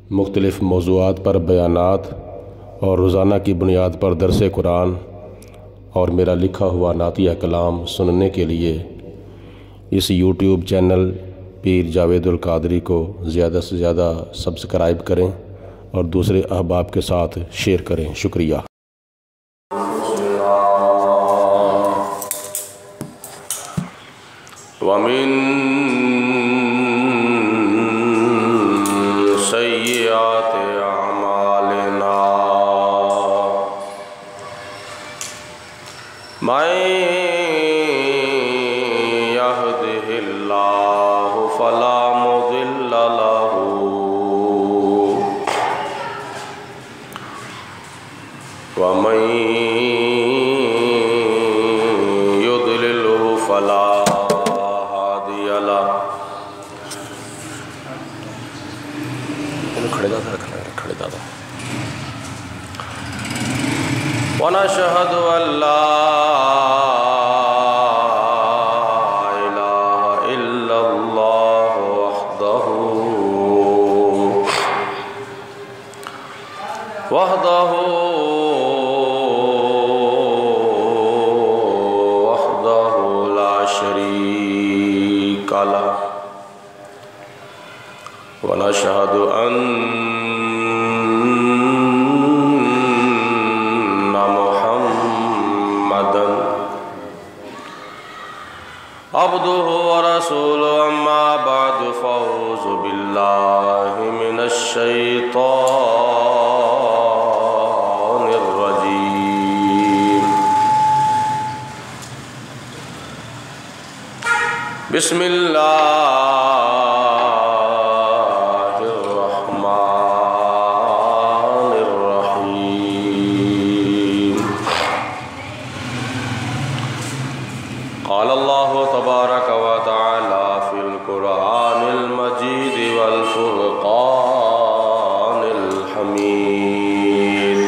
मुख्तलिफ़ मौज़ूआत पर बयानात और रोज़ाना की बुनियाद पर दरस कुरान और मेरा लिखा हुआ नातिया कलाम सुनने के लिए इस यूट्यूब चैनल पीर जावेदुल कादरी को ज़्यादा से ज़्यादा सब्सक्राइब करें और दूसरे अहबाब के साथ शेयर करें। शुक्रिया। वमिन सय्यिआति अमालिना मैं यहदिहिल्लाहु फला मुदिल्ल लहू व मैं युद्लिलहु फला हादिय लहू। खड़े दादा खड़े दादा। व नशहदु अल्ला वहदहु ला शरीक लहु व नशहदु अन्ना मुहम्मदन अब्दुहु व रसूलुहु। अम्मा बअद फ़अऊज़ु बिल्लाहि मिनश शैतानिर रजीम। बिस्मिल्लाहिर रहमानिर रहीम। क़ाल अल्लाहु तबारक व तआला फ़िल क़ुरआनिल मजीद वल फ़ुरक़ानिल हमीद।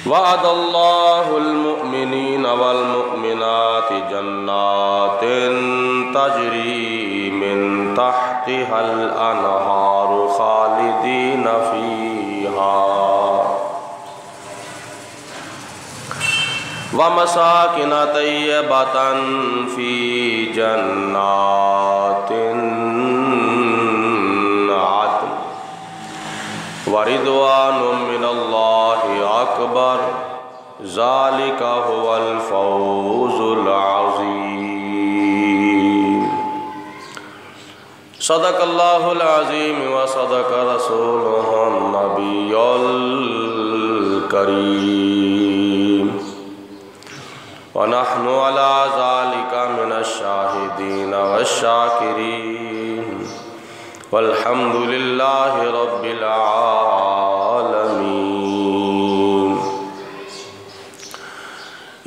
वअदल्लाहुल मुअ्मिनीना वल मुअ्मिनाति जन्नातिन तजरी मिन तहतिहल अनहारु खालिदीना फ़ीहा व मसाकिन तय्यबतन फ़ी जन्नातिन अदन व रिदवानुम मिनल्लाहि अकबर ज़ालिका हुवल फ़ौज़ुल अज़ीम। सदक़ल्लाहुल अज़ीम व सदक़ रसूलुहुन नबियुल करीम व नहनु अला ज़ालिका मिनश शाहिदीन वश्शाकिरीन वल्हम्दुलिल्लाहि रब्बिल आलमीन।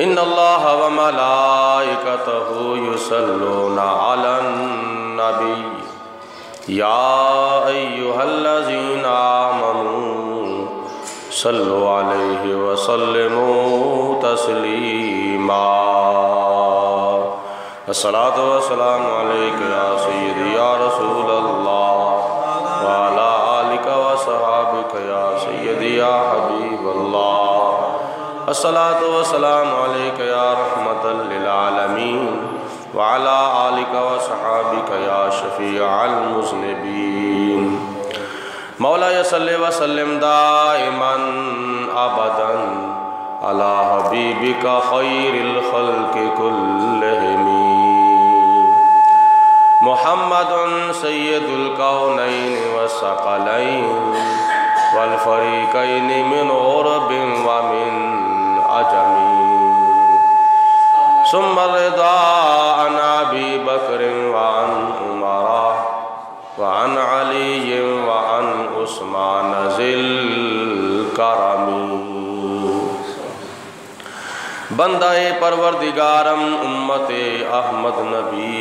इन्नल्लाह व मलाइकतहु युसल्लूना अलन नबी या अय्युहल्लज़ीना आमनू सल्लु अलैहि व सल्लिमू तस्लीमा। अस्सलातु वस्सलामु अलैका या सय्यदी या रसूल अल्लाह व अला आलिका व सहाबिका या सय्यदी या हबीब अल्लाह। अस्सलातु वस्सलामु अलैका या रहमतल लिल आलमीन व अला आलिका व सहाबिका या शफीअल मुज़निबीन। मौलाया सल्लि व सल्लिम दाइमन अबदन अला हबीबिका खैरिल खल्क़ि कुल्लिहिम मुहम्मदुन सय्यदुल कौनैन व सकलैन वल फरीक़ैन मिन उरबिन व मिन अजमी। सुम्मा रिदा अन अबी बकरिन व अन उमरा व अन अलिय्यिन व अन उस्मान ज़िल करमी। बंदाए परवरदिगारम उम्मते अहमद नबी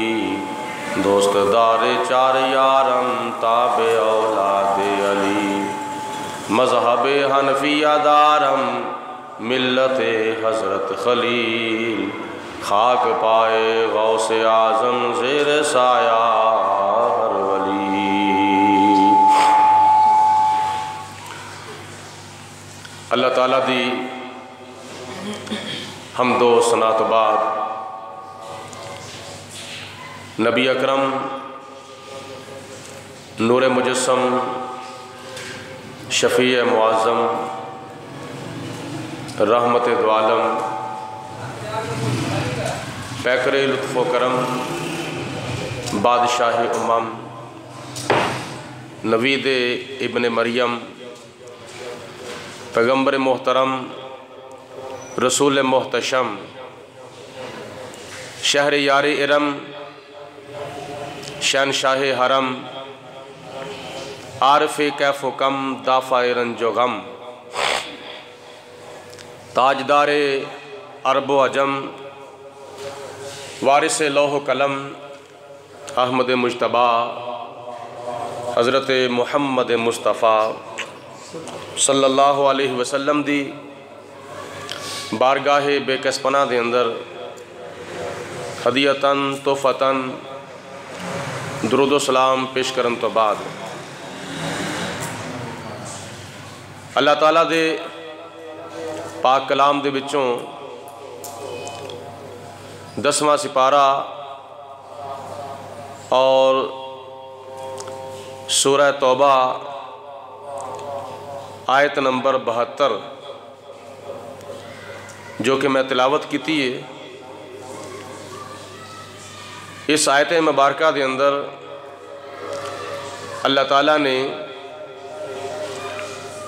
दोस्त दारे चार यारम ताबे औलादे अली मज़हब हनफिया दारम मिल्लते हज़रत खलील खाक पाए गौसे आज़म ज़ेर साया हर वली। अल्लाह ताला दी हमदो सना तो बाद नबी अकरम नूर मुजस्सम शफ़ी मुआज़्ज़म रहमत दो आलम पैकर लुत्फ़ करम बादशाह उम्मम नवीद इब्न मरियम पैगम्बर मोहतरम रसूल मोहतशम शहर यार इरम शहनशाह हरम आरफ़ कैफ़ कम दाफ़ा रंजो गम ताजदार अरब अजम वारिस लौह कलम अहमद मुज्तबा हज़रत मुहम्मद मुस्तफ़ा सल्लल्लाहु अलैहि वसल्लम दी बारगाह बेकसपना दे अंदर हदियतन तोहफ़तन दुरूद सलाम पेश करन तो बाद अल्लाह ताला दे पाक कलाम दे विचों 10वां सिपारा और सूरह तौबा आयत नंबर 72 जो कि मैं तिलावत की थी। इस आयत मुबारका दे अंदर अल्लाह ताला ने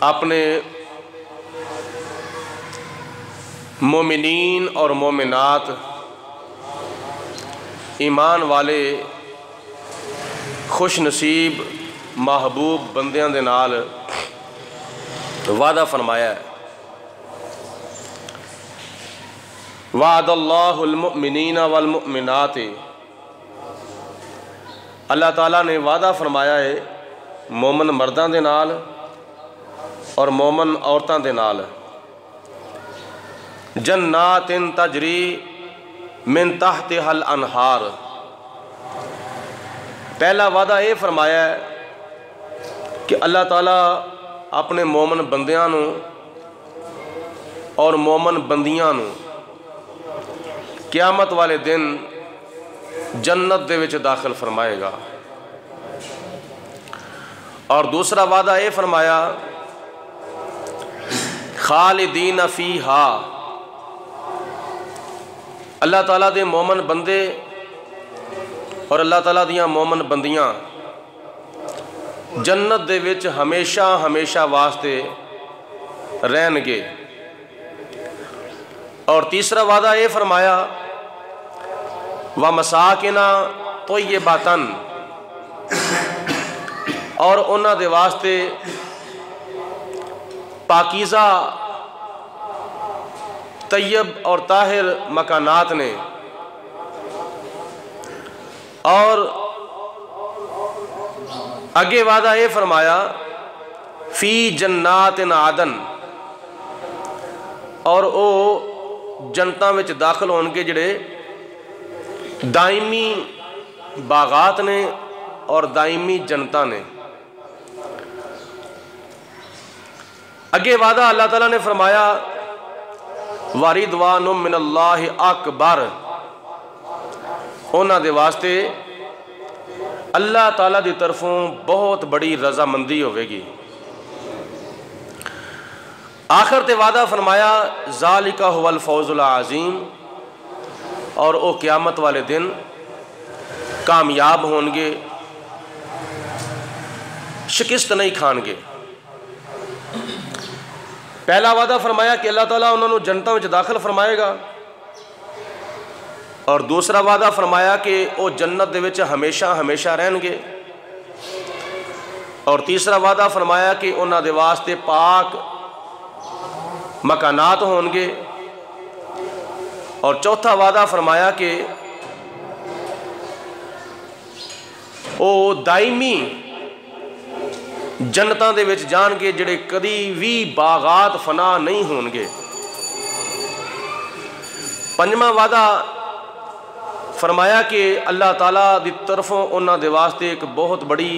अपने मोमिनीन और मोमिनात ईमान वाले खुश नसीब महबूब बंदियां दे नाल वादा फरमाया है। वादल्लाहुल मुमिनीना वल मुमिनात, अल्लाह ताला ने वादा फरमाया है मोमन मर्दां दे नाल और मोमन औरतां दे नाल जन्नातिन तजरी मिन तहतिहल अनहार। पहला वादा ये फरमाया है कि अल्लाह ताला अपने मोमन बंदियां नूं और मोमन बंदियां नूं क़यामत वाले दिन जन्नत दे विच दाखिल फरमाएगा। और दूसरा वादा ये फरमाया खालिदीन फीहा, अल्लाह ताला दे मोमन बंदे और अल्लाह ताला दियां मोमन बंदियां जन्नत दे विच हमेशा हमेशा वास्ते रहनगे। और तीसरा वादा ये फरमाया व मसाकिना तय्यबातन, और उन्हां दे वास्ते पाकीज़ा तैयब और ताहिर मकानात ने। और आगे वादा ये फरमाया फ़ी जन्नातिन आदन, और वो जन्नतां विच दाखिल होणगे जिहड़े दायमी बागात ने और दायमी जन्नतां ने। अगे वादा अल्लाह ताला ने फरमाया वारिदवानुम मिनल्लाहि अकबर, उन्हां दे वास्ते अल्लाह ताला दी तरफों बहुत बड़ी रजामंदी होवेगी। आखिर ते वादा फरमाया ज़ालिका हुवल फौज़ुल आज़ीम, और वो क़यामत वाले दिन कामयाब होंगे, शिकस्त नहीं खानगे। पहला वादा फरमाया कि अल्लाह ताला उन्होंने जन्नतां विच दाखिल फरमाएगा, और दूसरा वादा फरमाया कि वो जन्नत दे विच हमेशा हमेशा रहनगे, और तीसरा वादा फरमाया कि उन्हां दे वास्ते पाक मकानात होंगे, और चौथा वादा फरमाया कि वो दायमी जन्नतां दे विच जाणगे जिहड़े कदी भी बागात फना नहीं होणगे। पंजवां वादा फरमाया कि अल्लाह ताला दी तरफों उन्हां दे वास्ते एक बहुत बड़ी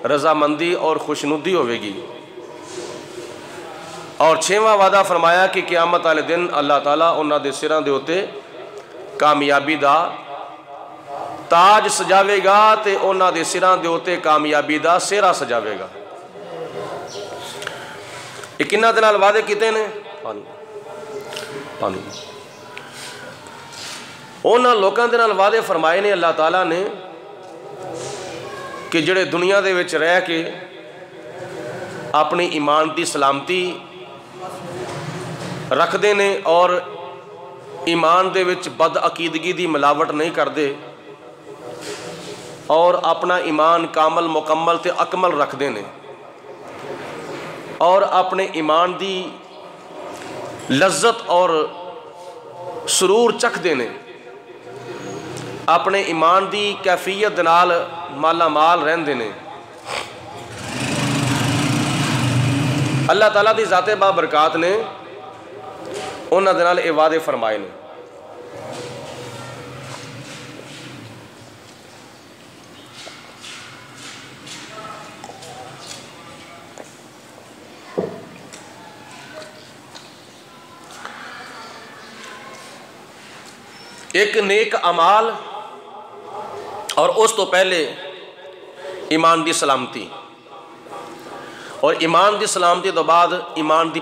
रजामंदी और खुशनुदी होवेगी। और 6वां वादा फरमाया कि क़यामत वाले दिन अल्लाह ताला उन्हां दे सिरां दे उत्ते कामयाबी दा ताज सजावेगा ते उन्हां दे सिरां दे उत्ते कामयाबी दा सेहरा सजावेगा। ये किन्हां दे नाल वादे कीते ने? पानी उन्हां लोकां दे नाल वादे फरमाए ने अल्लाह ताला ने कि जिहड़े दुनिया दे विच रह के अपनी ईमान की सलामती रखते ने और ईमान दे विच बदअकीदगी की मिलावट नहीं करते और अपना ईमान कामल मुकम्मल ते अकमल रखते हैं और अपने ईमान की लज्जत और सुरूर चखते हैं, अपने ईमान की कैफियत नाल माला माल रहंदे ने। अल्लाह ताला दी ज़ाते बाबरकात ने उन्हां दे नाल ये वादे फरमाए ने। एक नेक अमाल और उस तो पहले ईमान की सलामती और ईमान की सलामती तो बाद ईमान की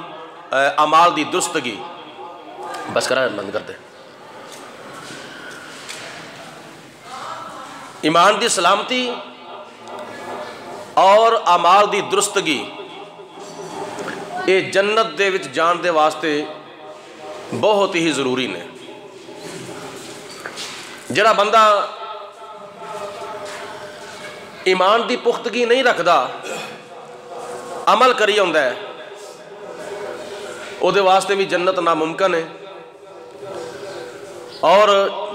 अमाल की दुरुस्तगी। बस करा बंद कर दे। ईमान की सलामती और अमाल की दुरुस्तगी ये जन्नत दे विच जान दे वास्ते बहुत ही जरूरी ने। जिहड़ा बंदा ईमान की पुख्तगी नहीं रखता, अमल करी आउंदा है, उहदे वास्ते भी जन्नत नामुमकिन है। और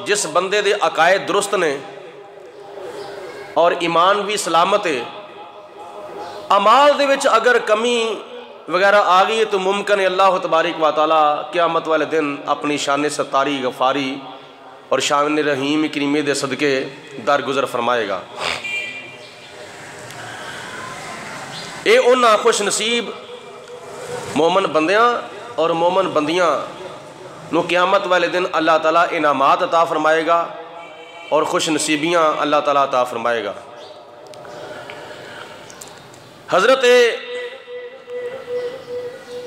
जिस बंदे दे अकायद दुरुस्त ने और ईमान भी सलामत है, अमाल दे विच अगर कमी वगैरह आ गई तो मुमकिन है अल्लाह तबारक व तआला क़यामत वाले दिन अपनी शान सत्तारी गफ़ारी और शान रहीम करीमे दे सदके दरगुजर फरमाएगा। ये उन्हां खुश नसीब मोमन बंदियां और मोमन बंदियां नूं क़यामत वाले दिन अल्लाह ताला इनामात अता फरमाएगा और खुश नसीबियाँ अल्लाह ताला अता फरमाएगा। हज़रत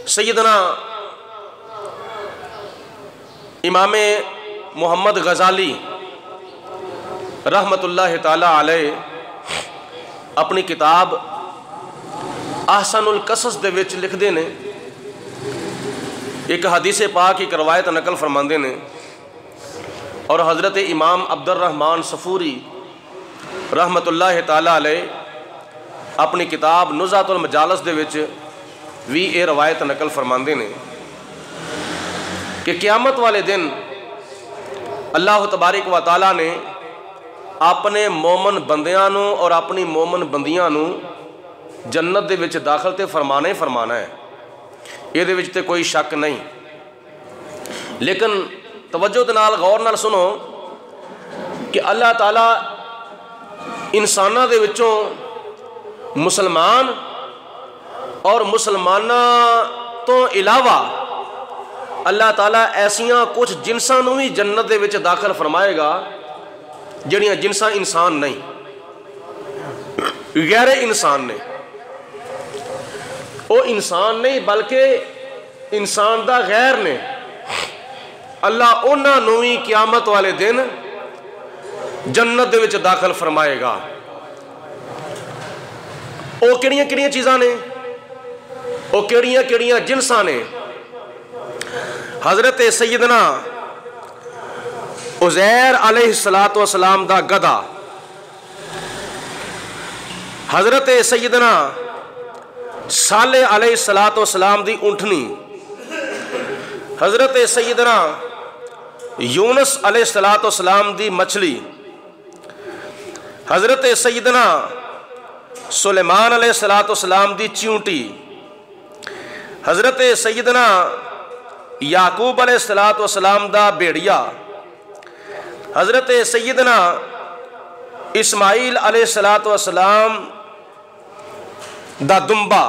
सैयदना इमाम मोहम्मद गज़ाली रहमतुल्लाह ताला अलैह अपनी किताब अहसनुल कसस दे विच लिखते ने, एक हदीस पाक की रवायत नकल फरमाते ने और हज़रत इमाम अब्दुर रहमान सफूरी रहमतुल्लाह ताला अलैह अपनी किताब नुज़ातुल मजालिस दे विच भी ये रवायत नकल फरमाते ने कि क़यामत वाले दिन अल्लाह तबारक व तआला ने अपने मोमन बंदियां नूं और अपनी मोमन बंदियां नूं जन्नत दे विच दाखिल ते फरमाना ही फरमाना है, ये विच ते कोई शक नहीं। लेकिन तवज्जो दे नाल गौर नाल सुनो कि अल्लाह ताला इंसानां दे विचों मुसलमान और मुसलमानां तो इलावा अल्लाह ताला ऐसियां कुछ जिनसां नूं भी जन्नत दे विच दाखिल फरमाएगा जिहड़ियां जिनसां इंसान नहीं, गैर इंसान ने। वो इंसान नहीं बल्कि इंसान दा गैर ने। अल्लाह उन्हां नूं भी क़यामत वाले दिन जन्नत दे विच दाखिल फरमाएगा। वो किहड़ियां किहड़ियां चीज़ां ने, वो किहड़ियां किहड़ियां जिनसां ने। हज़रत सैयदना उज़ैर अलैहिस्सलातु वस्सलाम दा गधा, हज़रत सैयदना साले अलैहिस्सलातु वस्सलाम दी ऊँटनी, हज़रत सैयदना यूनुस अलैहिस्सलातु वस्सलाम दी मछली, हज़रत सैयदना सुलेमान अलैहिस्सलातु वस्सलाम दी चींटी, हज़रत सैयदना याकूब अलैहिस्सलातु वस्सलाम दा भेड़िया, हज़रत सैयदना इस्माईल अलैहिस्सलातु वस्सलाम दा दुम्बा,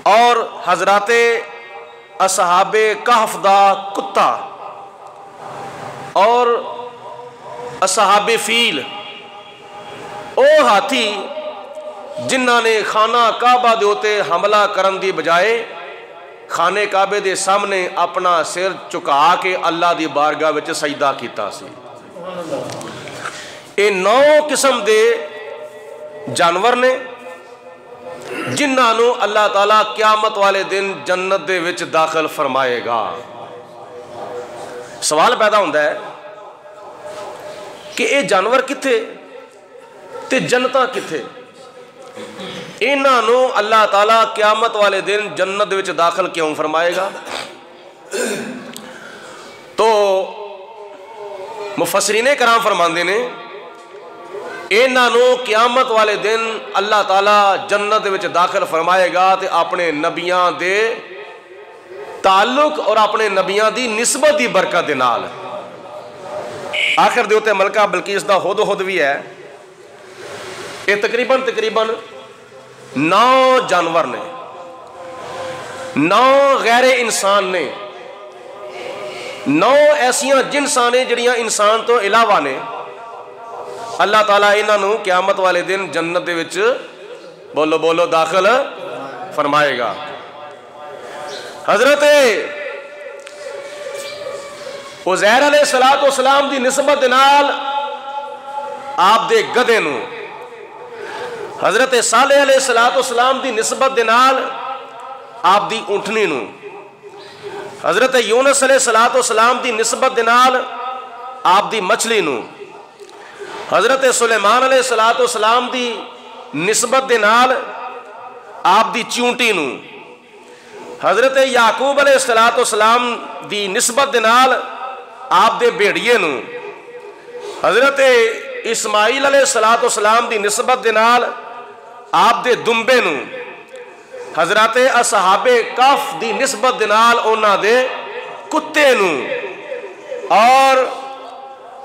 और हजराते असहाबे कहफ दा कुत्ता और असहाबे फील ओ हाथी जिन्हों ने खाना काबा दे उत्ते हमला करन दी बजाए खाने काबे दे सामने अपना सिर झुका के अल्लाह दी बारगाह विच सजदा कीता सी। ये 9 किस्म दे जानवर ने जिन्होंने अल्लाह ताला क़यामत वाले दिन जन्नत दे विच दाखिल फरमाएगा। सवाल पैदा होता है कि ये जानवर किथे ते जन्नतां किथे। इन्हों अल्लाह ताला क़यामत वाले दिन जन्नत विच दाखिल क्यों फरमाएगा? तो मुफस्सिरीने कराम फरमाते ने इन्हों क़यामत वाले दिन अल्लाह ताला जन्नत विच दाखिल फरमाएगा तो अपने नबियां दे ताल्लुक और अपने नबियां दी निस्बत की बरकत दे नाल। आखिर दे उत्ते मलका बलकीस दा हुद भी है। ये तकरीबन 9 जानवर ने, 9 गैर इंसान ने, 9 ऐसियां जिनसां ने जिहड़ियां इंसान तो इलावा ने। अल्लाह ताला इन्हों क़यामत वाले दिन जन्नत दे विच बोलो बोलो दाखिल फरमाएगा। हजरत उज़ैर अलैहिस्सलाम दी निस्बत दे नाल आप दे गधे नूं, हजरत सालेह अलैहिस्सलाम दी निस्बत दे नाल आप दी ऊँटनी नूं, हजरत यूनुस अलैहिस्सलाम दी निस्बत दे नाल आप दी मछली नूं, हजरत सुलेमान अलैहिस्सलाम दी निस्बत दे नाल आप दी चूंटी नूं, हजरत याकूब अलैहिस्सलाम दी निस्बत दे नाल आप दे भेड़िए नूं, हजरत इस्माइल अलैहिस्सलाम दी निस्बत दे नाल आप दे दुंबे नूं, हजरत असहाबे कहफ दी निस्बत दे नाल उन्हां दे कुत्ते नूं, और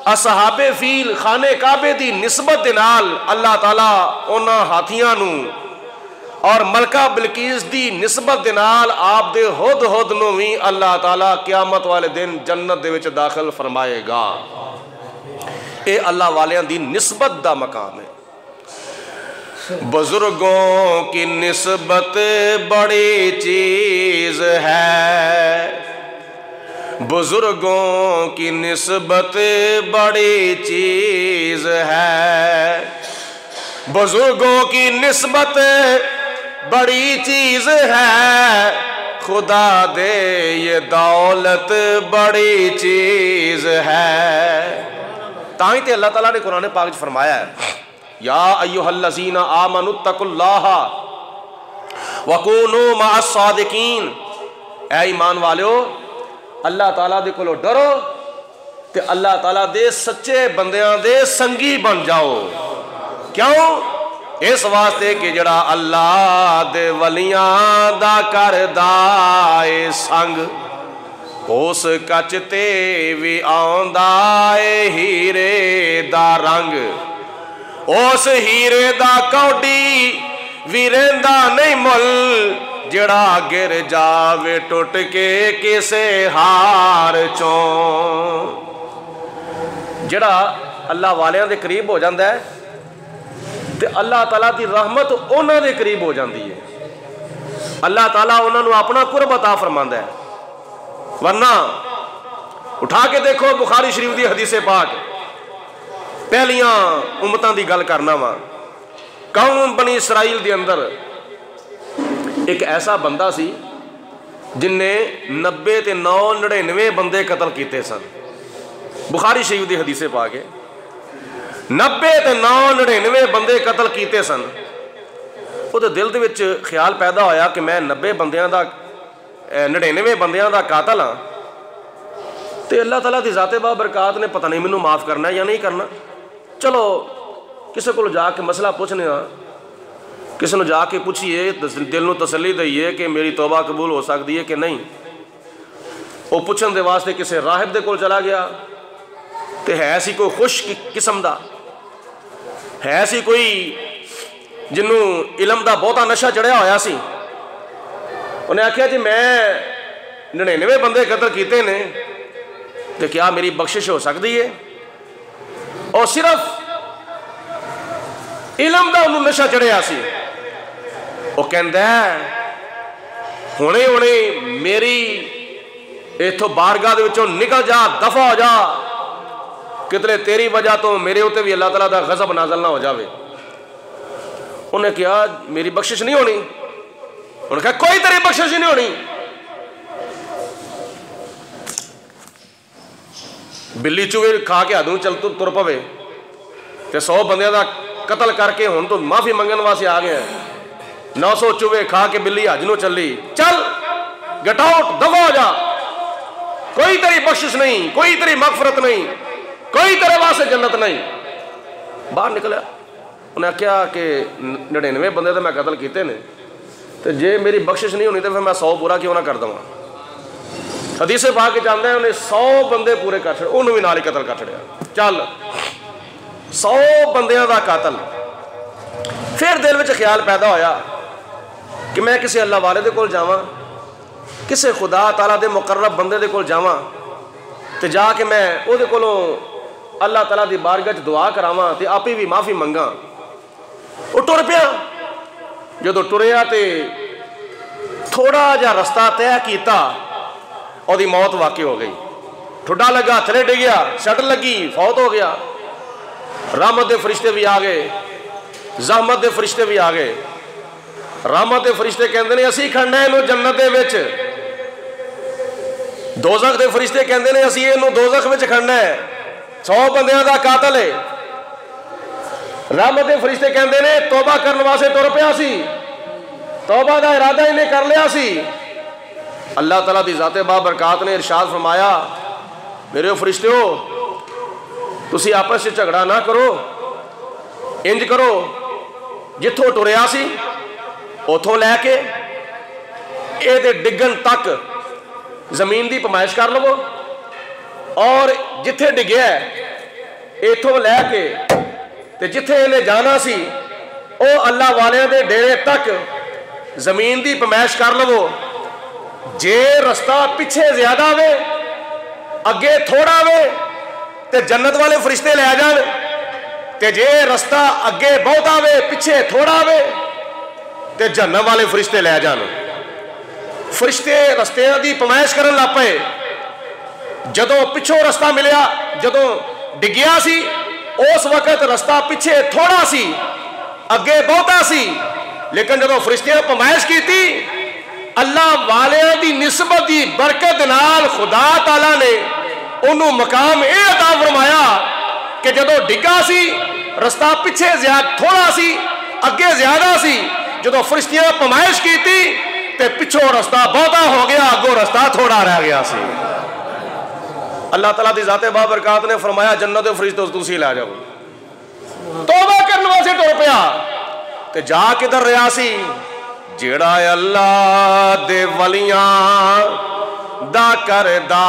असहाबे फील खाने काबे दी निस्बत दे नाल अल्लाह ताला उन्हां हाथियां नूं और मलका बिलकीस दी निस्बत दे नाल आप दे हुद नूं भी अल्लाह ताला क़यामत वाले दिन जन्नत दे विच दाखिल फरमाएगा। ये अल्लाह वालियां दी निस्बत दा मकाम है। बुजुर्गों की निस्बत बड़ी चीज है, बुजुर्गों की निस्बत बड़ी चीज है, बुजुर्गों की निस्बत बड़ी चीज है, खुदा दे ये दौलत बड़ी चीज है। ताई ते अल्लाह ताला ने कुरान पाक च फरमाया है, या अय्युहल्लज़ीना आमनुत्तकुल्लाह वकूनू मअस सादिकीन, ऐ ईमान वालियो अल्लाह ताला दे कोलों डरो ते अल्लाह ताला दे सच्चे बंदियां दे संगी बन जाओ। क्यों? इस वास्ते कि जड़ा अल्लाह दे वलियां दा करदा ए संग, उस कच ते भी आउंदा ए हीरे दा रंग, उस हीरे दा कौडी भी रहिंदा नहीं मुल, जड़ा गिर जावे टुट के किसे हार चों। जड़ा अल्लाह वालियां दे करीब हो जाता है ते अल्लाह ताला दी रहमत उन्हां दे करीब हो जाती है। अल्लाह ताला उन्होंने अपना कुर्ब अता फरमांदा है। वरना उठा के देखो बुखारी शरीफ दी हदीसे पाक, पहलियां उम्मतां दी गल करना वा, कौम बनी इसराइल दे अंदर एक ऐसा बंदा सी जिन्ने 90 ते 99 बंदे कतल किए सन। बुखारी शरीफ दी हदीसे पाक है, 90 ते 99 बंदे कतल किए सन। उहदे दिल दे विच ख्याल पैदा होया कि मैं 90 बंदियां दा 99 बंदियां दा कातल हाँ, तो अल्लाह ताला दी ज़ाते बाबरकात ने पता नहीं मैनू माफ़ करना या नहीं करना। चलो किसी को जाके मसला पूछने, किसी को जाके पूछिए, दिल को तसल्ली दईए कि मेरी तौबा कबूल हो सकती है कि नहीं। वो पूछने के वास्ते किसी राहिब दे कोल चला गया, तो है सी कोई खुश किस्म का, है सी कोई जिन्हों इलम का बहुता नशा चढ़िया होया सी, उन्हें आख्या जी मैं 99 बंदे कतल किए ने, तो क्या मेरी बख्शिश हो सकती है? और सिर्फ इलम का उन्होंने नशा चढ़िया सी। वो कहता हुणे हुणे मेरी इथों बारगाह दे विचों निकल जा, दफा हो जा, कितने तेरी वजह तो मेरे उत्ते भी अल्लाह तआला दा गज़ब नाज़िल ना हो जावे। उन्हें कहा मेरी बख्शिश नहीं होनी। उन्हें कहा कोई तेरी बख्शिश नहीं होनी। बिल्ली चूहे खा के हद चल तुर पवे तो 100 बंदियां का कतल करके हुण तो माफी मंगन वास्ते आ गए। 900 चूहे खा के बिल्ली हज नूं चली, चल गेट आउट, दफा हो जा, कोई तेरी बख्शिश नहीं, कोई तेरी मगफरत नहीं, कोई तेरे वास्ते जन्नत नहीं। बाहर निकलिया। उन्हें आख्या कि 99 बंदे तो मैं कतल किए ने, तो जे मेरी बख्शिश नहीं होनी तो फिर मैं 100 पूरा क्यों ना कर देवां। हदीसे पा के जानते हैं उन्हें 100 बंदे पूरे कर छड़े, उन्होंने भी नाल ही कतल कर छड़िया। चल 100 बंदियां का कतल। फिर दिल में ख्याल पैदा होया कि मैं किसी अल्लाह वाले दे कोल जावां, किसी खुदा ताला दे मुकर्रब बंदे दे कोल जावां, तो जाके मैं उहदे कोलों अल्लाह ताला दी बारगाह च दुआ करावां ते आपे भी माफ़ी मंगा। वो टुर पिया। जो टुरिया तो थोड़ा जा रस्ता तय किया, ਉਹਦੀ मौत वाकई हो गई। ठुडा लगा, थले डिग गया, सट लगी, फौत हो गया। रहमत के फरिश्ते भी आ गए, जहमत के फरिश्ते भी आ गए। रहमत के फरिश्ते कहते हैं असी खड़ना इनू जन्नत दे विच, दोजख के फरिश्ते कहते हैं असी इनू दोजख विच खड़ना है। 100 बंदियां दा कातल है। रहमत के फरिश्ते कहते हैं तौबा करने वास्ते तुर पिया सी, तौबा का इरादा इन्हें कर लिया सी। अल्लाह ताला दी ज़ाते बाबरकात ने इरशाद फरमाया मेरे फरिश्ते हो तुसी आपस में झगड़ा ना करो, इंज करो जिथों टुरिया सी उथों लैके ये डिगन तक जमीन की पमाइश कर लवो, और जिथे डिगया इथों लैके ते जिथे इन्हें जाना सी वो अल्लाह वालियां दे डेरे तक जमीन की पमाइश कर लवो। जे रस्ता पिछे ज्यादा वे अगे थोड़ा वे ते जन्नत वाले फरिश्ते लै जान, ते जे रस्ता अगे बहुता वे पिछे थोड़ा वे ते जन्नत वाले फरिश्ते लै जान। फरिश्ते रस्तियां दी पमाइश करन लग पे। जदों पिछों रस्ता मिलिया, जदों डिग्गिया सी उस वक्त रस्ता पिछे थोड़ा सी अगे बहुता सी, लेकिन जदों फरिश्तियां पमाइश की अल्लाह वाले दी निस्बत दी बरकत नाल खुदा ताला ने उन्होंने मकाम यह अता फरमाया कि जदों डिगा सी रस्ता पिछे थोड़ा सी अगे ज्यादा सी, जदों फरिश्तियां पमाइश की ते पिछों रस्ता बहुता हो गया, अगों रस्ता थोड़ा रह गया सी। अल्लाह ताला दी ज़ाते बाबरकात ने फरमाया जन्नत दे फरिश्ते तुसी लै जाओ। तौबा करने वास्ते टुर पिया ते जा किधर रहा सी, जेड़ा अल्लाह दे वलियां दा करदा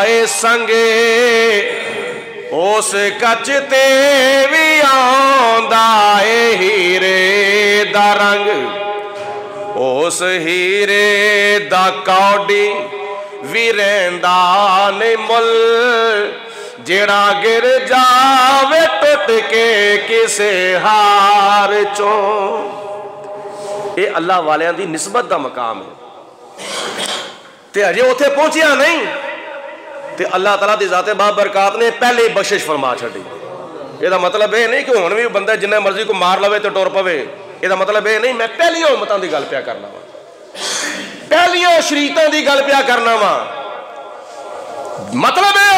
ए संगे उस कच ते भी आंदा ए हीरे दा रंग, उस हीरे दा कौडी भी रहिंदा ने मुल, जेड़ा गिर जावे टुट के किसे हार चों। ये अल्लाह वालियां दी निस्बत दा मकाम है। ते अजे उत्थे पहुंचिया नहीं ते अल्लाह ताला दी ज़ाते बाबरकात ने पहले ही बख्शिश फरमा छड़ी। ਇਹਦਾ मतलब यह नहीं कि हुण भी बंदा जिन्ना मर्जी को मार लवे तो टुर पवे। ਇਹਦਾ मतलब यह नहीं मैं पहलियां उम्मतां दी गल पिया करना वा, पहलियां शरीयतां दी गल पिया करना वा। मतलब है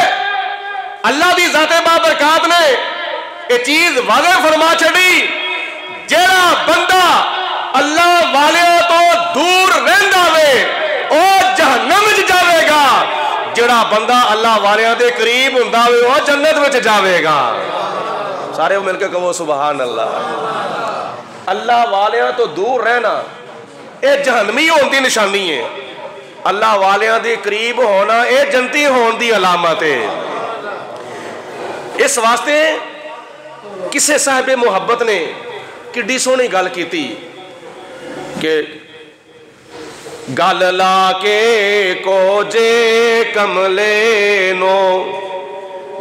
अल्लाह दी ज़ाते बाबरकात ने ये चीज वाज़ेह फरमा छड़ी, जेड़ा बंदा अल्लाह वाले तो दूर रहिंदा वे ओ जहन्नम च जावेगा, जेड़ा बंदा अल्लाह वाले दे करीब हुंदा वे ओ जन्नत विच जावेगा। सारे मिलके कहो सुभान अल्लाह। अल्लाह वाले तो दूर रहना ये जहन्नमी होने की निशानी है, अल्लाह वाले दे करीब होना ये जन्नती होने की अलामत है। इस वास्ते किसी साहिब मुहब्बत ने किड्डी सोहनी गल की कि गल ला के कोजे कमले नो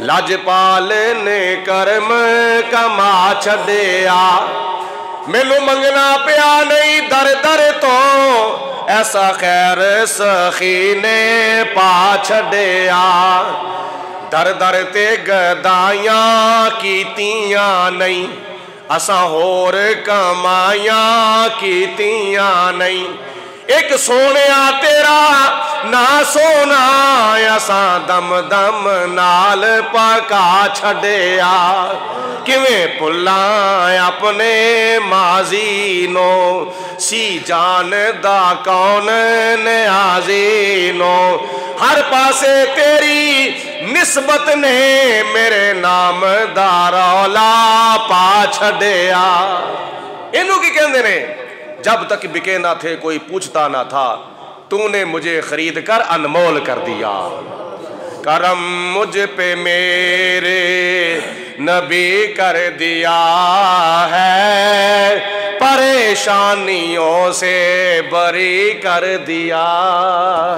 लजपाल ने कर्म कमा छड़िया। मैनू मंगना पिया नहीं दर दर तो ऐसा खैर सखी ने पा छड़िया। दर दर ते गदाइयां कीतियां नहीं असां होर कमाइयां कीतियां नहीं। एक सोनिया तेरा ना सोना असां दम दम नाल पका छड़िया। किवें भुल्ला अपने माजी नो सी जानदा कौन न्याजी नो। हर पासे तेरी निस्बत ने मेरे नाम दा रौला पा छड़िया। इनू की कहंदे ने जब तक बिके ना थे कोई पूछता ना था तूने मुझे खरीद कर अनमोल कर दिया। करम मुझ पे मेरे नबी कर दिया है परेशानियों से बरी कर दिया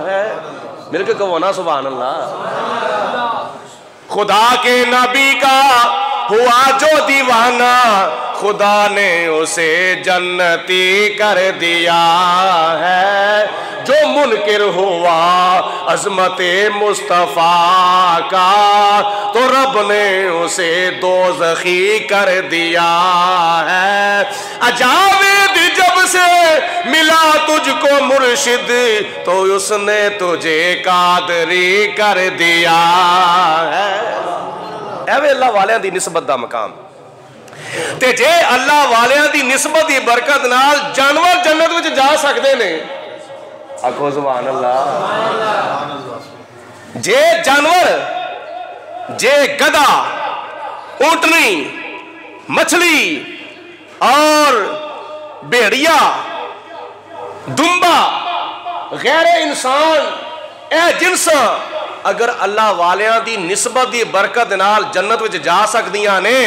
है। मिलके कहो ना सुभान अल्लाह। खुदा के नबी का हुआ जो दीवाना खुदा ने उसे जन्नती कर दिया है। जो मुनकिर हुआ अज़मते मुस्तफ़ा का तो रब ने उसे दोज़खी कर दिया है। अजावेद जब से मिला तुझको मुर्शिद तो उसने तुझे कादरी कर दिया है। एवे अल्लाह वालियां दी निस्बत दा मकाम ते जे अल्लाह वालियां दी निस्बत दी बरकत नाल जानवर जन्नत विच जा सकते ने। आखो सुभान अल्लाह। जे जानवर जे गधा ऊंटनी मछली और भेड़िया दुम्बा गैर इंसान ए जिन्स अगर अल्लाह वालियां दी निस्बत दी बरकत नाल जन्नत विच जा सकदियां ने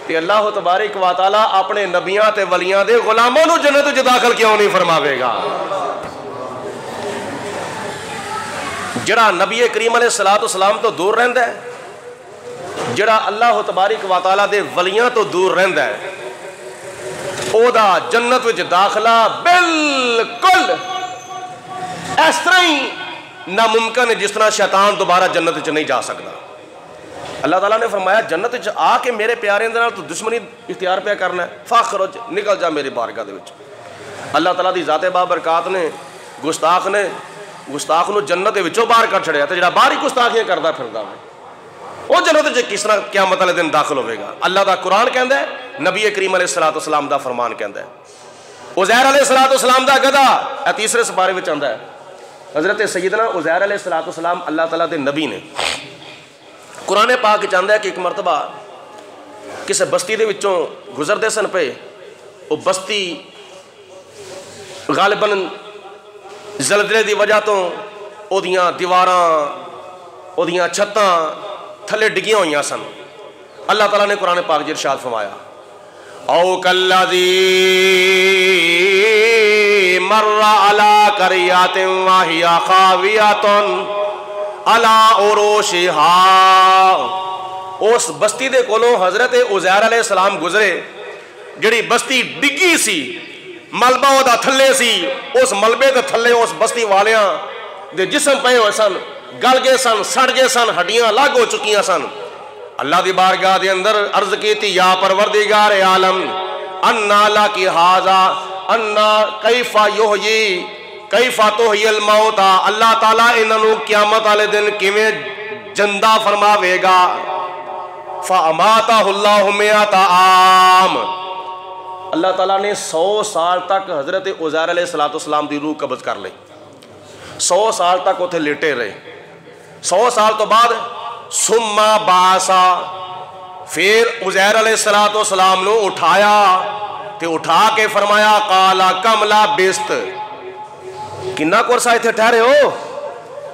ते अल्लाह तबारक व तआला अपने नबियां ते वलियां दे गुलामां नूं जन्नत विच दाखिल क्यों नहीं फरमावेगा। जिहड़ा नबी करीम अलैहिस्सलाम तो दूर रहिंदा है, जिहड़ा अल्लाह तबारक व तआला दे वलियां तो दूर रहिंदा है, ओदा जन्नत विच दाखला बिल्कुल इस तरह ही नामुमकिन है जिस तरह शैतान दोबारा जन्नत विच नहीं जा सकता। अल्लाह ताला ने फरमाया जन्नत विच आके मेरे प्यारे दे नाल तू दुश्मनी इख्तियार पे करना है, फ़खरुज निकल जा मेरी बारगाह दे विच। अल्लाह ताला दी ज़ाते बाबरकात ने गुस्ताख नूं जन्नत दे विचों बाहर कढ छड़िया ते जिहड़ा बाहर ही गुस्ताखियां करदा फिरदा वो जन्नत विच किस तरह क़यामत वाले दिन दाखिल होवेगा। अल्लाह दा कुरान कहंदा है, नबी करीम अलैहिस्सलाम दा फरमान कहंदा है। उज़ैर अलैहिस्सलाम दा गधा तीसरे सिपारे विच आंदा है। हज़रत सैयदना उज़ैर अलैहिस्सलाम अल्लाह ताला दे नबी ने। कुरान पाक चाहता है कि एक मरतबा किसी बस्ती दे विचों गुजरते सन पे, वो बस्ती गालिबन जलजले की वजह तो ओदियां दीवारां ओदियां छत्तां थले डिगियां हुई सन। अल्लाह ताला ने कुरान पाक च इरशाद फरमाया, औ कल्लज़ी मर्रा अला करियातिन वहिया खावियतुन अला उरूशिहा। उस बस्ती दे कोलों हजरत उज़ैर अलैहिस्सलाम गुजरे, जिहड़ी बस्ती डिग्गी सी, मलबा ओदा थल्ले सी, उस मलबे दे थल्ले उस बस्ती वालियां दे जिस्म पे हुए सन, गल गए सन, सड़ गए सन, हड्डियां अलग हो चुकियां सन। अल्लाह दी बारगाह दे अंदर अर्ज की थी, या परवरदिगार आलम अन्ना ला की हाजा अन्ना कैफा युहयी कैफा तुहयिल मौता। अल्लाह ताला इन्हां क़यामत वाले दिन किवें जिंदा फरमावेगा। फ़अमातहुल्लाहु मिअता आम। अल्लाह ताला ने 100 साल तक हजरत उज़ैर अलैहिस्सलाम की रूह कब्ज कर ली। 100 साल तक उत्थे लेटे रहे। 100 साल तो बाद सुम्मा बासा, फिर उज़ैर अलैहिस्सलाम नूं उठाया ते उठा के फरमाया, काला कमला बिस्त, किन्ना कुरसा इत्थे ठहरे हो?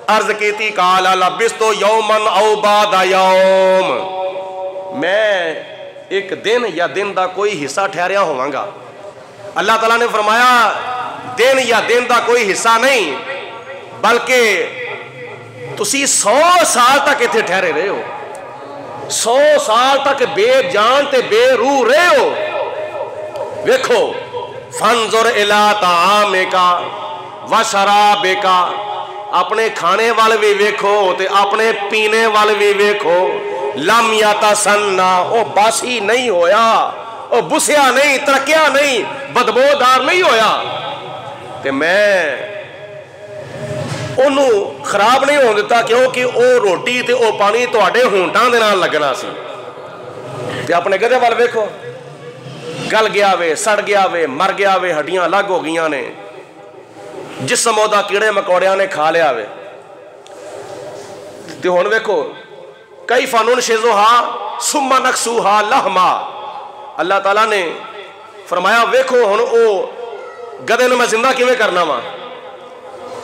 अर्ज की, काला लबिस्तो यौमन औ बाद यौम, मैं एक दिन या दिन का कोई हिस्सा ठहरिया होवांगा। अल्लाह ताला ने फरमाया दिन या दिन का कोई हिस्सा नहीं, बल्कि तुसी 100 साल तक इत्थे ठहरे रहे हो, 100 साल तक बेजान ते बेरूह रहे हो। वेखो, फंजुर इला ताआमिका व शराबिका, अपने खाने वाल भी वेखो ते अपने पीने वाल भी वेखो। लम यतसन्ना, ओ बासी नहीं होया, ओ बुसिया नहीं, तरक्या नहीं, बदबूदार नहीं होया। ते मैं ओनू खराब नहीं होने दिता, क्योंकि ओ रोटी ते ओ पानी तुहाडे होंठां दे नाल लगना सी। ते अपने गधे वाल वेखो, गल गया वे, सड़ गया वे, मर गया वे, हड्डियां अलग हो गई ने, जिसम ओदा कीड़े मकौड़ियां ने खा लिया वे। ते हुण वेखो, कई फानून शेज़ोहा सुम्मा नक्सूहा लहमा, अल्लाह ताला ने फरमाया वेखो हुण ओ गधे नूं मैं जिंदा किवें करना वा।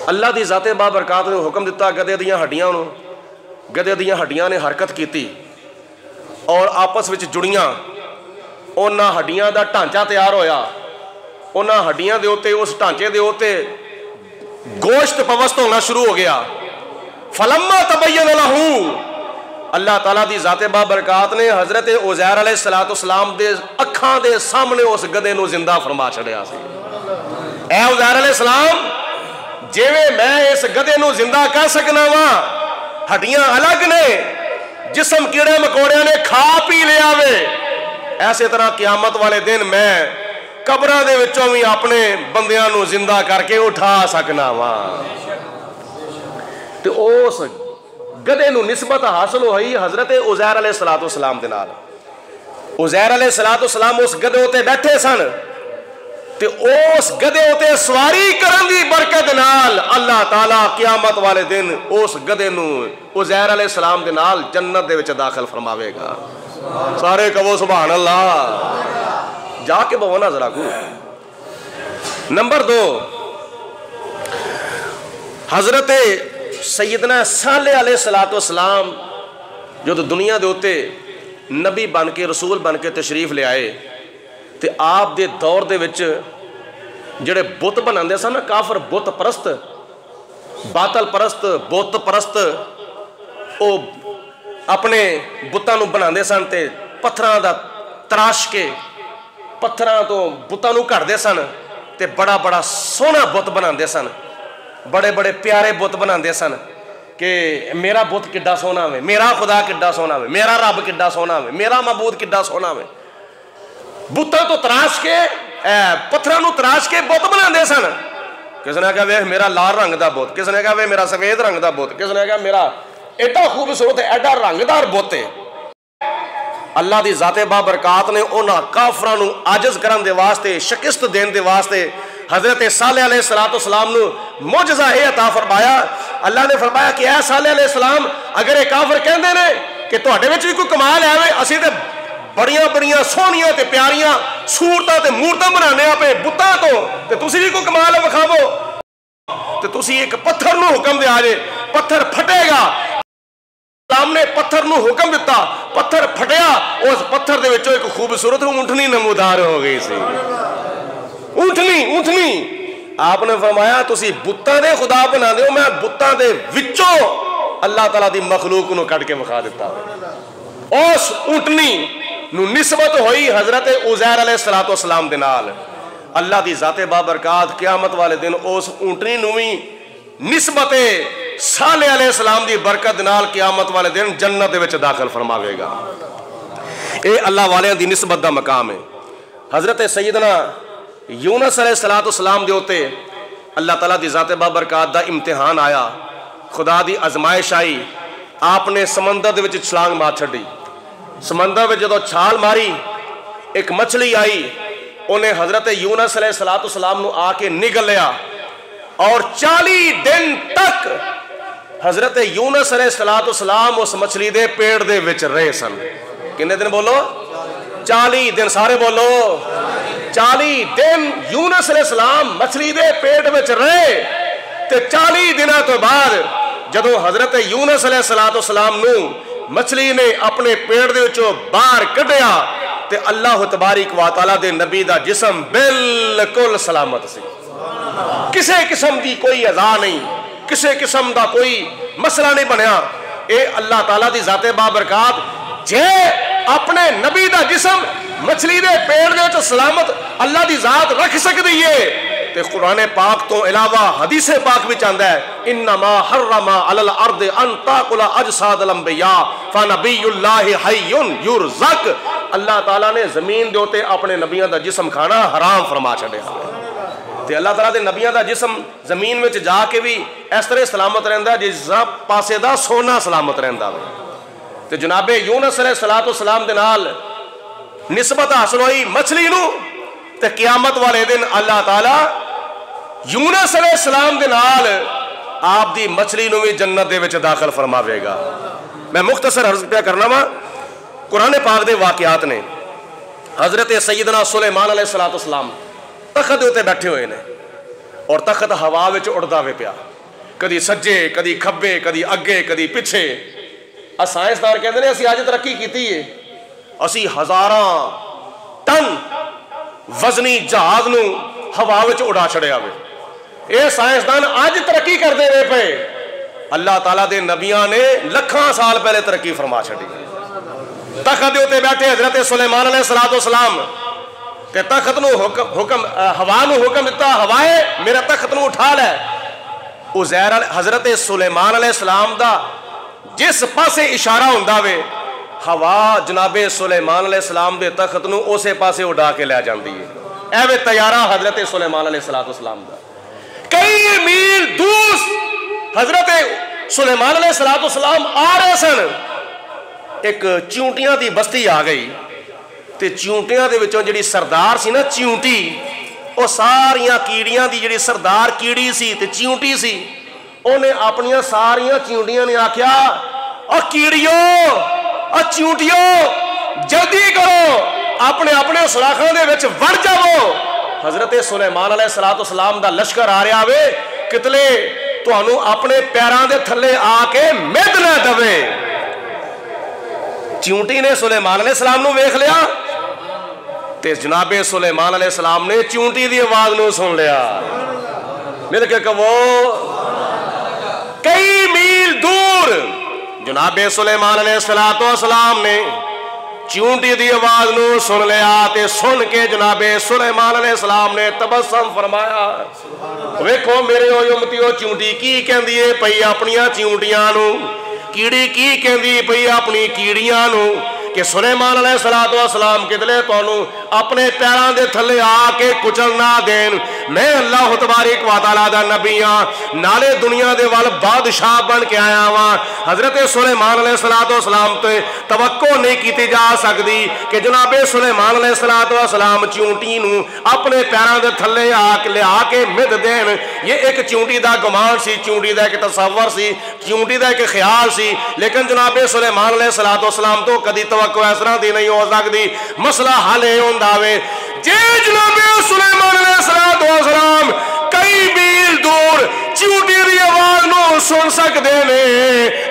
अल्लाह दी ज़ाते बाबरकात ने हुक्म दिता, गधे दियां हड्डियां नूं, गधे दियां हड्डियां ने हरकत की और आपस विच जुड़ियां, उन्हां हड्डियां दा ढांचा तैयार होया, उन्हां हड्डियां दे उत्ते, उस ढांचे दे उत्ते गोश्त पवस्त होना शुरू हो गया। फलम्मा तबय्यन लहू, अल्लाह ताला दी ज़ाते बाबरकात ने हज़रत उज़ैर अलैहिस्सलाम दे अखां दे सामने उस गधे नूं जिंदा फरमा छड़िया सी। ऐ उज़ैर अलैहिस्सलाम, जिवें मैं इस गधे नूं जिंदा कर सकना वा, हड्डियां अलग ने, जिसम कीड़े मकोड़ियां ने खा पी लिया वे, ऐसे तरह क़यामत वाले दिन मैं कब्रां दे विचों भी अपने बंदियां नूं जिंदा करके उठा सकना वा। ते उस गधे नूं निस्बत हासिल हुई हज़रत उज़ैर अलैहिस्सलाम दे नाल। उज़ैर अलैहिस्सलाम उस गधे उत्ते बैठे सन, ते उस गधे उत्ते सवारी करन दी बरकत नाल अल्लाह ताला क़यामत वाले दिन उस गधे नूं उज़ैर अलैहिस्सलाम दे नाल जन्नत दे विच दाखिल फरमावेगा। सारे कहो सुभान अल्लाह। जाके बवो ना जरा को। नंबर 2, हज़रत सैयदना सालेह अलैहिस्सलाम जो दुनिया दे उत्ते नबी बन के, रसूल बन के तशरीफ ले आए, ते आप दे दौर दे विच जिहड़े बुत बनाते सन ना, काफर बुत परस्त, बातल परस्त, बुत परस्त, वो अपने बुतां नूं बनाते सन ते पत्थरां दा तराश के पत्थरां तो बुतां नूं घड़दे सन ते बड़ा बड़ा सोहना बुत बनाते सन, बड़े बड़े प्यारे बुत बनाते सन कि मेरा बुत किड्डा सोहना वे, मेरा खुदा किड्डा सोहना वे, मेरा रब किड्डा सोहना वे, मेरा मबूद किड्डा सोहना वे। बुतां तो तराश के, पत्थरां नूं तराश के बुत बनाते सन। किसी ने कहा वे मेरा लाल रंग का बुत, किसी ने कहा वे मेरा सफेद रंग का बुत, किसी ने कहा मेरा एडा खूबसूरत एडा रंगदार बुत है। अल्लाह की ज़ाते बाबरकात ने उन्हां काफरां नूं आजिज़ करन दे वास्ते, शिकस्त देने दे वास्ते हज़रत सालेह अलैहिस्सलाम नूं मुअज़्ज़ा ये अता फरमाया। अल्लाह ने फरमाया कि ऐ सालेह अलैहिस्सलाम, अगर ये काफर कहते हैं कि तुहाडे विच भी कोई कमाल है वे, असीं ते बड़ियां बड़ियां सोहनियां ते प्यारियां सूरतां ते मूरतां बनाने पे बुतां तो, ते तुसीं भी कोई कमाल विखावो, ते तुसीं एक पत्थर नूं हुक्म दिया जे, पत्थर फटेगा। सामने पत्थर नूं हुक्म दिता, पत्थर फटिया, उस पत्थर दे विचों एक खूबसूरत ऊंटनी नमूदार हो गई सी। ऊंटनी आपने फरमाया तुसीं बुतां दे खुदा बना दे, मैं बुतां दे विचों अल्लाह ताला दी मखलूक नूं कढ के विखा दिता। उस ऊंटनी नूं निस्बत होई हज़रत उज़ैर अलैहिस्सलाम दे नाल। अल्लाह दी ज़ाते बाबरकात क़यामत वाले दिन उस ऊंटनी नूं भी निस्बत सालेह अलैहिस्सलाम दी बरकत नाल क़यामत वाले दिन जन्नत दे विच दाखिल फरमावेगा। ये अल्लाह वालियां दी निस्बत दा मकाम है। हज़रत सैयदना यूनुस अलैहिस्सलाम दे उत्ते अल्लाह ताला दी ज़ाते बाबरकात दा इम्तिहान आया, खुदा दी आजमाइश आई। आपने समंदर दे विच छलांग मार छड्डी। समंदर में जो छाल मारी, एक मछली आई, उन्हें हज़रत यूनुस अलैहिस्सलाम नूं आके निगल लिया और 40 दिन तक हज़रत यूनुस अलैहिस्सलाम उस मछली दे पेट दे विच रहे सन। कितने दिन बोलो? 40 दिन। सारे बोलो 40 दिन यूनुस अलैहिस्सलाम मछली दे पेट विच रहे। ते 40 दिनों तो बाद जदों हज़रत यूनुस अलैहिस्सलाम नूं मछली ने अपने पेट दे विचों बाहर कढ़िया ते अल्लाह तबारक व तआला दे नबी दा जिस्म बिल्कुल सलामत सी। किसी किस्म की कोई अज़ा नहीं, किसी किस्म का कोई मसला नहीं बनया। ये अल्लाह ताला की ज़ाते बाबरकात जे अपने नबी का जिसम मछली के पेड़ के सलामत अल्लाह की ज़ात रख सकती है तो कुरान पाक तो इलावा हदीस पाक भी चाहता है इन्नमा हर्रमा अलल अर्द अन ताकुला अजसादल अंबिया फनबियुल्लाहि हय्युन युरज़क। अल्लाह ताला ने जमीन दे उत्ते अपने नबियों का जिसम खाना हराम फरमा छड़िया ते अल्लाह ताला दे नबियों का जिसम जमीन में जाके भी इस तरह सलामत रहिंदा जिस पासे दा सोना सलामत रहिंदा वे। ते जनाबे यूनुस अलैहिस्सलाम दे नाल निस्बत हासिल हुई मछली नूं ते क़यामत वाले दिन अल्लाह ताला यूनुस अलैहिस्सलाम दे नाल आप दी मछली नूं भी जन्नत दे विच दाखिल फरमावेगा। मैं मुख्तसर अर्ज पिया करना वा कुरान पाक दे वाक़ियात ने। हज़रत सैयदना सुलेमान अलैहिस्सलाम तख्त उत्ते बैठे हुए ने और तख्त हवा विच उड़दा वे पिया, कदी सज्जे कदी खब्बे कदी अगे कदी पिछे। साइंसदान कहते हैं असीं अज तरक्की की है, असीं हज़ारां टन वजनी जहाज नूं हवा विच उड़ा छड़िया वे। ये साइंसदान अज तरक्की करते हुए पे, अल्लाह ताला दे नबियां ने लखां साल पहले तरक्की फरमा छड़ी। तख्त दे उत्ते बैठे हज़रत सुलेमान अलैहिस्सलाम ते तख्त नूं हुक्म हवा नूं हुक्म दिता हवाए मेरा तख्त नूं उठा लै। उज़ैर हज़रत सुलेमान अलैहिस्सलाम दा जिस पासे इशारा हुंदा वे हवा जनाबे सुलेमान अलैहिस्सलाम दे तख्त नूं उसे पासे उड़ा के लै जांदी है। एवे तैयारा हज़रत सुलेमान अलैहिस्सलाम दा कई मील दूर हज़रत सुलेमान अलैहिस्सलाम आ रहे सन। एक चिंटियां दी बस्ती आ गई ते चिंटियां दे विचों जिहड़ी सरदार सी ना चिंटी, वो सारियां कीड़ियां दी जिहड़ी सरदार कीड़ी सी ते चिंटी सी, उन्हें अपनियां सारियां चिंटियां ने आख्या ओ कीड़ियो ओ चिंटियो जल्दी करो अपने अपने सुराखां दे विच वड़ जाओ। हज़रत सुलेमान अलैहिस्सलाम दा लश्कर आ रहा वे कितले तुहानू अपने पैरां दे थल्ले आके मिध ना दवे। चिंटी ने सुलेमान अलैहिस्सलाम नू वेख लिया ते जनाबे सुलेमान अलैहिस्सलाम ने चिंटी दी आवाज नू सुन लिया। मिल के कहो कई मील दूर जनाबे सुलेमान अलैहिस्सलाम ने चिंटी दी आवाज नू सुन लिया ते सुन के जनाबे सुलेमान अलैहिस्सलाम ने तबस्सुम फरमाया। वेखो मेरे उम्मतियों चिंटी की कहंदी है पई अपनियां चिंटियां नू, कीड़ी की कहंदी पई अपनी कीड़ियां नू कि सुलेमान अलैहिस्सलाम कितले तुहानू अपने पैरां दे थल्ले आके कुचल ना देन। मैं अल्लाह तबारक व तआला दा नबी हां नाले दुनिया दे वल बादशाह बन के आया वां। हज़रत सुलेमान अलैहिस्सलाम ते तवक्को नहीं की जा सकती कि जनाबे सुलेमान अलैहिस्सलाम चिंटी नू अपने पैरां दे थल्ले आके लिया के मिध देन। ये एक चिंटी दा गुमान सी, चिंटी दा एक तसव्वुर सी, चिंटी दा एक ख्याल सी, लेकिन जनाबे सुलेमान अलैहिस्सलाम तो कदी तवक्को इस तरह दी नहीं हो सकती। मसला हल ये होंदा वे जे जनाबे सुलेमान अलैहिस्सलाम कई मील दूर चिंटी दी आवाज नू सुन सकते ने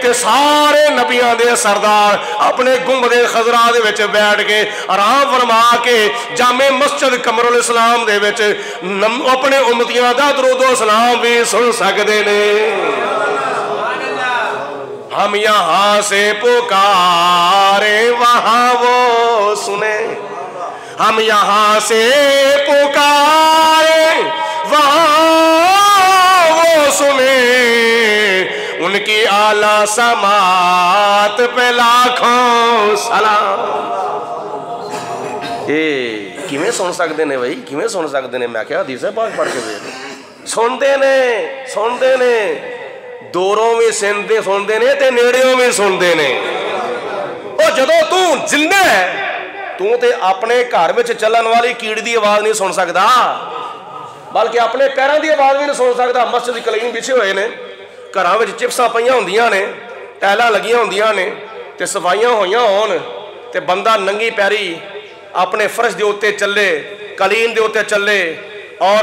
ते सारे नबियां दे सरदार अपने गुंबदे खजरा दे विच बैठ के आराम फरमा के जामे मस्जिद कमरुल इस्लाम दे विच अपने उम्मतियां दा दरूदो सलाम भी सुन सकते ने। हम यहाँ से पुकारे वहाँ वो सुने, हम यहाँ से पुकारे वहाँ वो सुने, उनकी आला समात पे लाखों सलाम। ये किवें सुन सकते ने भाई, किवें सुन सकते ने? मैं क्या हदीस पाक पढ़ के देख सुनते ने दूरों भी सुनते ने ते नेड़ियों भी सुनते ने। और जदों तू जिंदा है तू ते अपने घर में चलन वाली कीड़ी की आवाज नहीं सुन सकता, बल्कि अपने पैरों की आवाज भी नहीं सुन सकता। मस्जिद कलीन बिछे हुए ने, घरों में चिप्सां पईयां होंदियां ने, टाइलां लगियां होंदियां ने ते सफाइयां होइयां होण ते बंदा नंगी पैरी अपने फर्श के उत्ते चले, कलीन के उत्ते चले और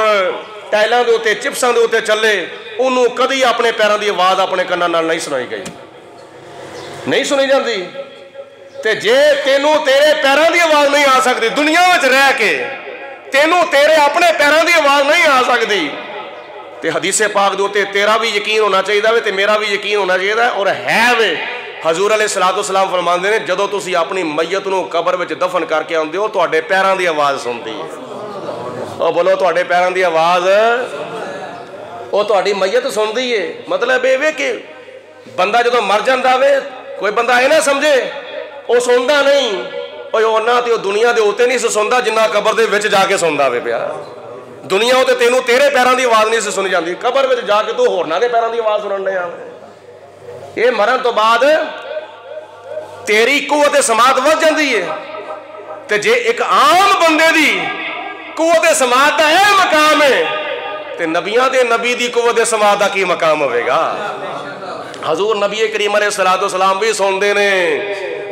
टाइलों के उत्ते चिप्सां के उत्ते चले, उन्होंने कभी अपने पैरों की आवाज़ अपने कन्नां नाल नहीं सुनाई गई, नहीं सुनी जाती। ते जे तेनू तेरे पैरों की आवाज़ नहीं आ सकती दुनिया में रह के, तेनू तेरे अपने पैरों की आवाज़ नहीं आ सकती, तो हदीसे पाक दे उत्ते तेरा भी यकीन होना चाहिए वे, तो मेरा भी यकीन होना चाहिए। और है वे हजूर अलैहिस्सलाम फरमाते हैं जदों तुसी अपनी मैयत नूं कबर विच दफन करके आउंदे हो तुहाडे पैरां दी आवाज़ सुनदी है। और बोलो तुहाडे पैरां दी आवाज़ वो तुहाडी मैयत सुनदी है। मतलब ये वे कि बंदा जदों मर जांदा वे कोई बंदा ये ना समझे वो सुनदा नहीं, उन्ना तो दुनिया के उत्ते नहीं सुनता जिन्ना कबर दे विच जाके सुनदा वे पिया। दुनिया उत्ते तेनों तेरे पैरों की आवाज़ नहीं सुनी जाती, कबर में जाके तू होरना के पैरों की आवाज़ सुनन लगा। ये मरण तो बाद तेरी कुव्वत समात वध जाती है, तो जे एक आम बंदे की कुव्वत समात का यह मकाम है तो नबियां दे नबी की कुव्वत समात का की मकाम होगा। हजूर नबी करीम अलैहिस्सलाम भी सुनते ने।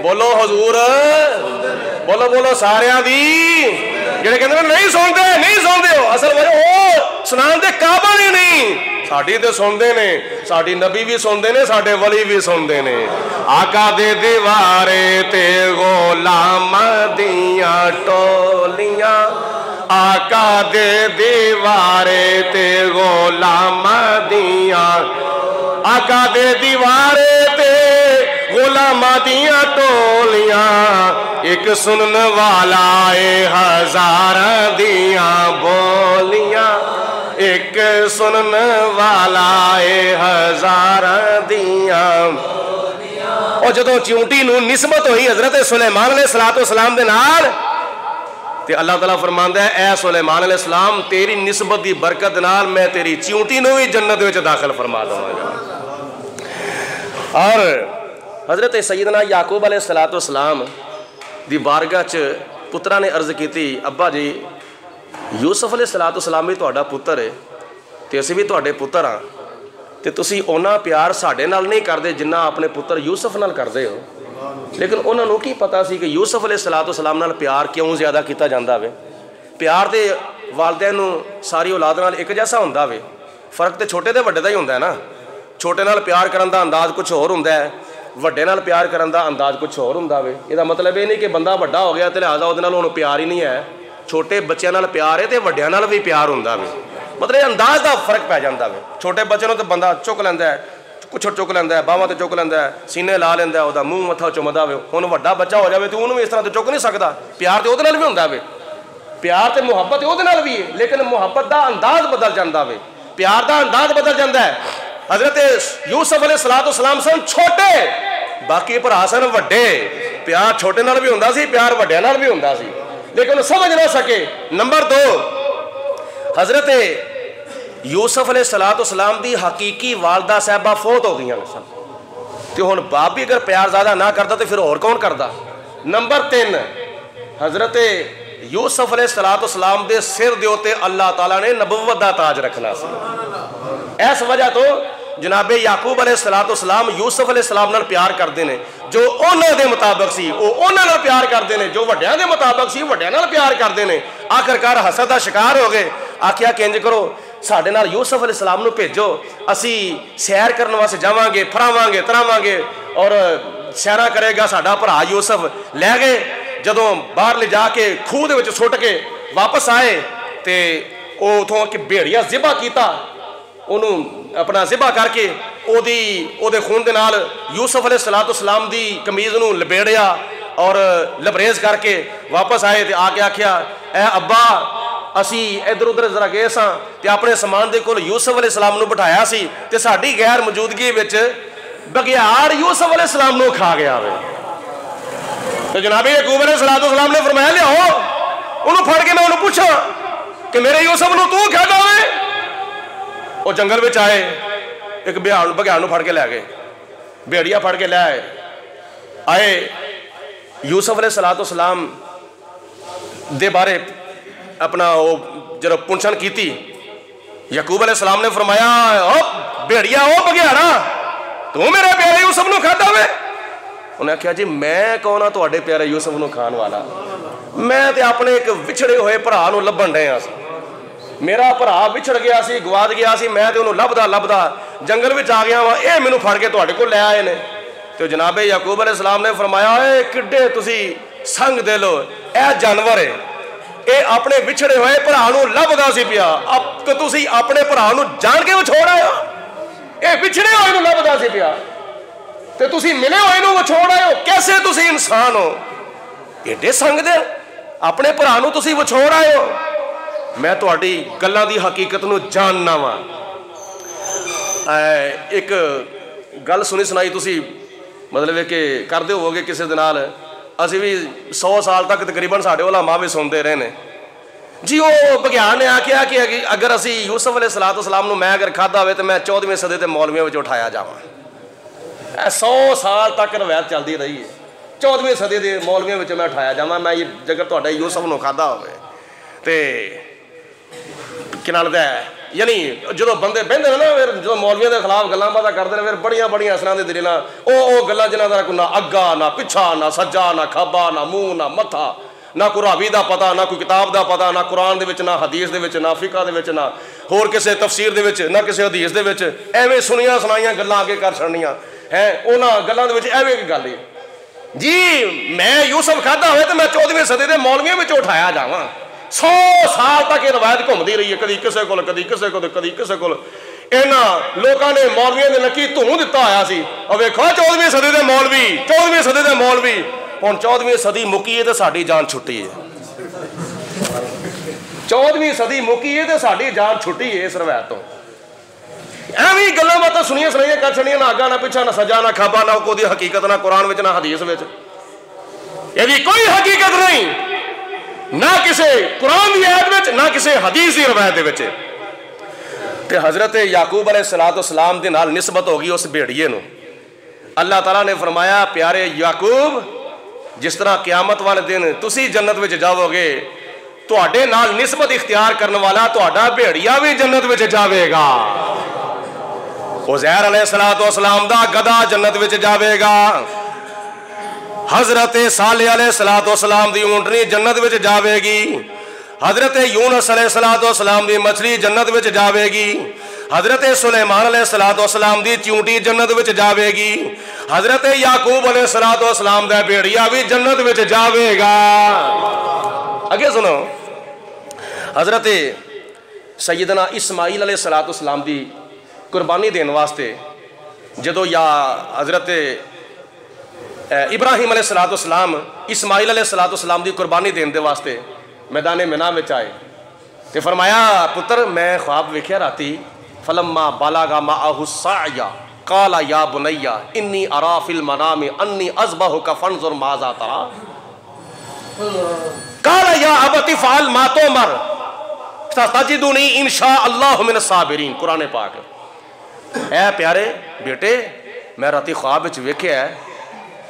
बोलो हजूर, बोलो बोलो सारिया दी जेड़े कहते नहीं सुनते नहीं सुनते हो, असल वजह वो सुनान दे काबिल ही नहीं। साडी ते सुनते ने, साडी नबी भी सुनते ने, साडे वली भी सुनते ने। आका दे दीवारे ते गुलाम दियां टोलियां, आका दे दीवारे ते गुलाम दियां, आका दे दीवारे ते गुलामा दियां टोलियां, एक सुनन वाला ए हजार दियां बोलियां, एक सुनन वाला ए हजार दियां। और जदों चिऊंटी नूं निस्बत हुई हजरत सुलेमान अलैहिस्सलाम दे नाल ते अल्लाह ताला फरमांदा है ऐ सुलेमान अलैहिस्सलाम तेरी निस्बत दी बरकत नाल मैं तेरी चिऊंटी नूं भी जन्नत विच दाखिल फरमा देवांगा। और हजरत सैयदना याकूब अलैहिस्सलाम दी बारगाह च पुत्रा ने अर्ज की, अब्बा जी यूसुफ अलैहिस्सलाम भी तुहाडा पुत्र है तो असीं भी तुहाडे पुत्र हाँ, तो तुसीं उन्ना प्यार साडे नाल नहीं करदे जिन्ना अपने पुत्र यूसुफ नाल करदे हो। लेकिन उन्होंने की पता सी कि यूसुफ अलैहिस्सलाम नाल प्यार क्यों ज़्यादा किया जाता वे। प्यार तो वालदैन नूं सारी औलाद नाल एक जैसा हुंदा वे, फर्क तो छोटे तो वड्डे दा ही हुंदा है ना। छोटे नाल प्यार करन दा अंदाज कुछ होर हुंदा है, वड्डे नाल प्यार करन दा अंदाज कुछ होर हुंदा वे। इहदा मतलब ये नहीं कि बंदा वड्डा हो गया तो लिहाजा उहदे नाल हुण प्यार ही नहीं है। छोटे बच्चों नाल प्यार है तो वड्डियां नाल भी प्यार हुंदा वे। मतलब अंदाज का फर्क पै जाता वे। छोटे बच्चे नूं तो बंदा चुक लैंदा है, कुछ चुक लैंदा है, बावां ते चुक लैंदा है, सीने ला लैंदा है, उहदा मूँह मत्था चुमदा वे। हुण वड्डा बच्चा हो जाए तो उहनूं इस तरह तो चुक नहीं सकता। प्यार तो उहदे नाल भी हुंदा वे, प्यार तो मुहब्बत उहदे नाल भी है, लेकिन मुहब्बत का अंदाज बदल जाता वे, प्यार का अंदाज बदल जाता है। हजरत यूसुफ अलैहिस्सलाम सन छोटे, बाकी भरा सन वड्डे। प्यार छोटे नाल भी हुंदा सी, प्यार वड्डियां नाल भी हुंदा सी, लेकिन समझ ना सके। नंबर 2, हजरत यूसुफ अलैहिस्सलाम की हकीकी वालदा साहबा फौत हो गई सन, तो हुण बाप भी अगर प्यार ज़्यादा ना करता तो फिर होर कौन करता। नंबर 3, हजरत यूसुफ अलैहिस्सलाम के सिर दे उत्ते अल्लाह ताला ने नबुव्वत दा ताज रखना सी। इस वजह तो जनाबे याकूब अलैहिस्सलाम यूसुफ अलैहिस्सलाम नाल प्यार करते हैं, जो उन्हां दे मुताबिक सी वो उन्हां नाल प्यार करते हैं, जो वड्डियां दे मुताबिक सी वड्डियां नाल प्यार करते हैं। आखिरकार हसद का शिकार हो गए। आख्या कि इंज करो साडे नाल यूसुफ अलैहिस्सलाम नूं भेजो, असी सैर करने वास्ते जावांगे, फरावांगे तरावांगे और सैरा करेगा साडा भरा यूसुफ। लै गए, जदों बाहर ले जाके खूह दे विच सुट के वापस आए तो उथों कि भेड़िया ज़िबा किया, उन्होंने अपना ज़िबा करके ओदे खून दे नाल यूसुफ अलैहिस्सलाम दी कमीज़ नूं लपेड़िया और लबरेज करके वापस आए तो आके आख्या ए अब्बा असी इधर उधर जरा गए सां ते अपने समान दे कोल यूसुफ अलैहिस्सलाम नूं बिठाया सी ते साडी गैर मौजूदगी विच बघियाड़ यूसुफ अलैहिस्सलाम नूं खा गया वे। तो जनाब याकूब अलैहिस्सलाम ने फरमाया लियाओ उन्होंने फड़ के मैं उन्होंने पूछा कि मेरे यूसुफ नूं तू खादा वे। वो जंगल में आए, एक बघियाड़ फड़ के लै गए, भेड़िया फड़ के लै आए। यूसुफ अलैहिस्सलाम दे बारे अपना वो जब पुछन की, याकूब अलैहिस्सलाम ने फरमाया ओ भेड़िया ओ बघियाड़ा तू मेरे प्यारे यूसुफ नूं खादा वे। उन्हें आख्या जी मैं कौन हाँ तुहाडे प्यारे यूसुफ नूं खाण वाला, मैं तो अपने एक विछड़े हुए भरा नूं लभण डया सी। मेरा भरा विछड़ गया सी, गवाद गया सी, मैं तो उन्होंने लभदा जंगल में आ गया वा, ये मैनू फड़ के तुहाडे कोल लै आए ने। तो जनाबे याकूब अलैहिस्सलाम ने फरमाया किड्डे तुसी संग दे लो, यह जानवर है, ये अपने विछड़े हुए भरा लभदा सी पिया, तो तुसी अपने भरा जान के विछोड़ आए हो। ये विछड़े हुए लभदा सी पिया ते तुसी मिले हुए विछोड़ आए हो। कैसे तुसी इंसान हो, एडे संगदे अपने भरा तुसी विछोड़ आए हो। मैं तुहाडी गल्लां दी हकीकत नूं जानना वा। एक गल सुनी सुनाई तुसी मतलब है कि करते होवोगे किसी दे नाल, असीं भी 100 साल तक तकरीबन साडे उलामा भी सुनते रहे ने जी। वो विज्ञान ने आख्या कि अगर असी यूसुफ अलैहिस्सलाम नूं मैं अगर खाधा होवे तो मैं 14वीं सदी के मौलवियों में उठाया जावां। 100 साल तक रवायत चलती रही है, 14वीं सदी के मौलवियों में मैं उठाया जावां। मैं जगह तुहाडा यूसुफ नूं खाधा होवे ते कि नाल दा यानी जो बंदे बहते हैं ना, फिर जो मौलवियों के खिलाफ गल्लां बातां करते हैं, फिर बड़िया बड़िया असरां दे दलीलां ओ गल्लां जिन्हां दा कोई ना अग्गा ना पिछा ना सज्जा ना खब्बा ना मूँह ना मत्था, ना कोई रावी का पता ना कोई किताब का पता, ना कुरान दे विच ना हदीस दे विच ना फिका दे विच ना होर किसी तफसीर दे विच ना किसी हदीस दे विच। एवें सुनिया सुनाइयां गल्लां आगे कर छड़नियां हैं। उन्हां गल्लां दे विच एवें की गल है जी, मैं यूसुफ खाधा होवे तो मैं 14वीं सदी के मौलवियों में उठाया जावां। 100 साल तक ये रवायत घूमती रही है, कभी किसी को कभी किसी को कभी किसी को। इन्हां लोगों ने मौलवियों ने नकी धूं दिता होया सी। और वेखो 14वीं सदी के मौलवी, 14वीं सदी के मौलवी, हुण 14वीं सदी मुकी है तो साडी जान छुट्टी है। 14वीं सदी मुकी है तो साडी जान छुट्टी है इस रवायत तो। एवं गल्लां बातां सुनिया सुनाइयां कर छड़ियां, ना अग्गा ना पिछा ना सज्जा ना खब्बा, ना कोई हकीकत ना कुरान विच ना हदीस विच। यदि कोई हकीकत नहीं ना किसी कुरान की आयत विच ना किसी हदीस की रवायत विच। ते हज़रत याकूब अलैहिस्सलाम दे नाल निस्बत हो गई उस भेड़िए नूं। अल्लाह ताला ने फरमाया, प्यारे याकूब, जिस तरह क्यामत वाले दिन तुसी जन्नत विच जाओगे, तुहाडे नाल निस्बत इख्तियार करने वाला तुहाडा भेड़िया भी जन्नत विच जावेगा। उज़ैर अलैहिस्सलाम दा गधा जन्नत विच जावेगा। हजरत सालेह अलैहिस्सलाम दी ऊंटनी जन्नत विच जावेगी। हजरत यूनुस अलैहिस्सलाम दी मछली जन्नत विच जावेगी। हजरत सुलेमान अलैहिस्सलाम दी चूंटी जन्नत विच जावेगी। हजरत याकूब अलैहिस्सलाम दा भेड़िया भी जन्नत विच जावेगा। अगे सुनो, हजरत सैयदना इस्माइल अलैहिस्सलाम दी कुर्बानी देने वास्ते जदों या हजरत इब्राहिम अलैहिस्सलाम इस्माइल अलैहिस्सलाम की कुर्बानी देने दे वास्ते मैदान मिना में आए तो फरमाया, पुत्र मैं ख्वाब वेख्या राती, फलम्मा बालागा माअहु साया काला या बुनैया इन्नी अरा फिल मनामी अन्नी अज़बहुका फंजुर माज़ा तरा काला या अबती फ़अल मा तुमर सतजिदुनी इंशाअल्लाहु मिनस साबिरीन। कुरान पाक। ऐ प्यारे बेटे, मैं राती ख्वाब विच वेख्या है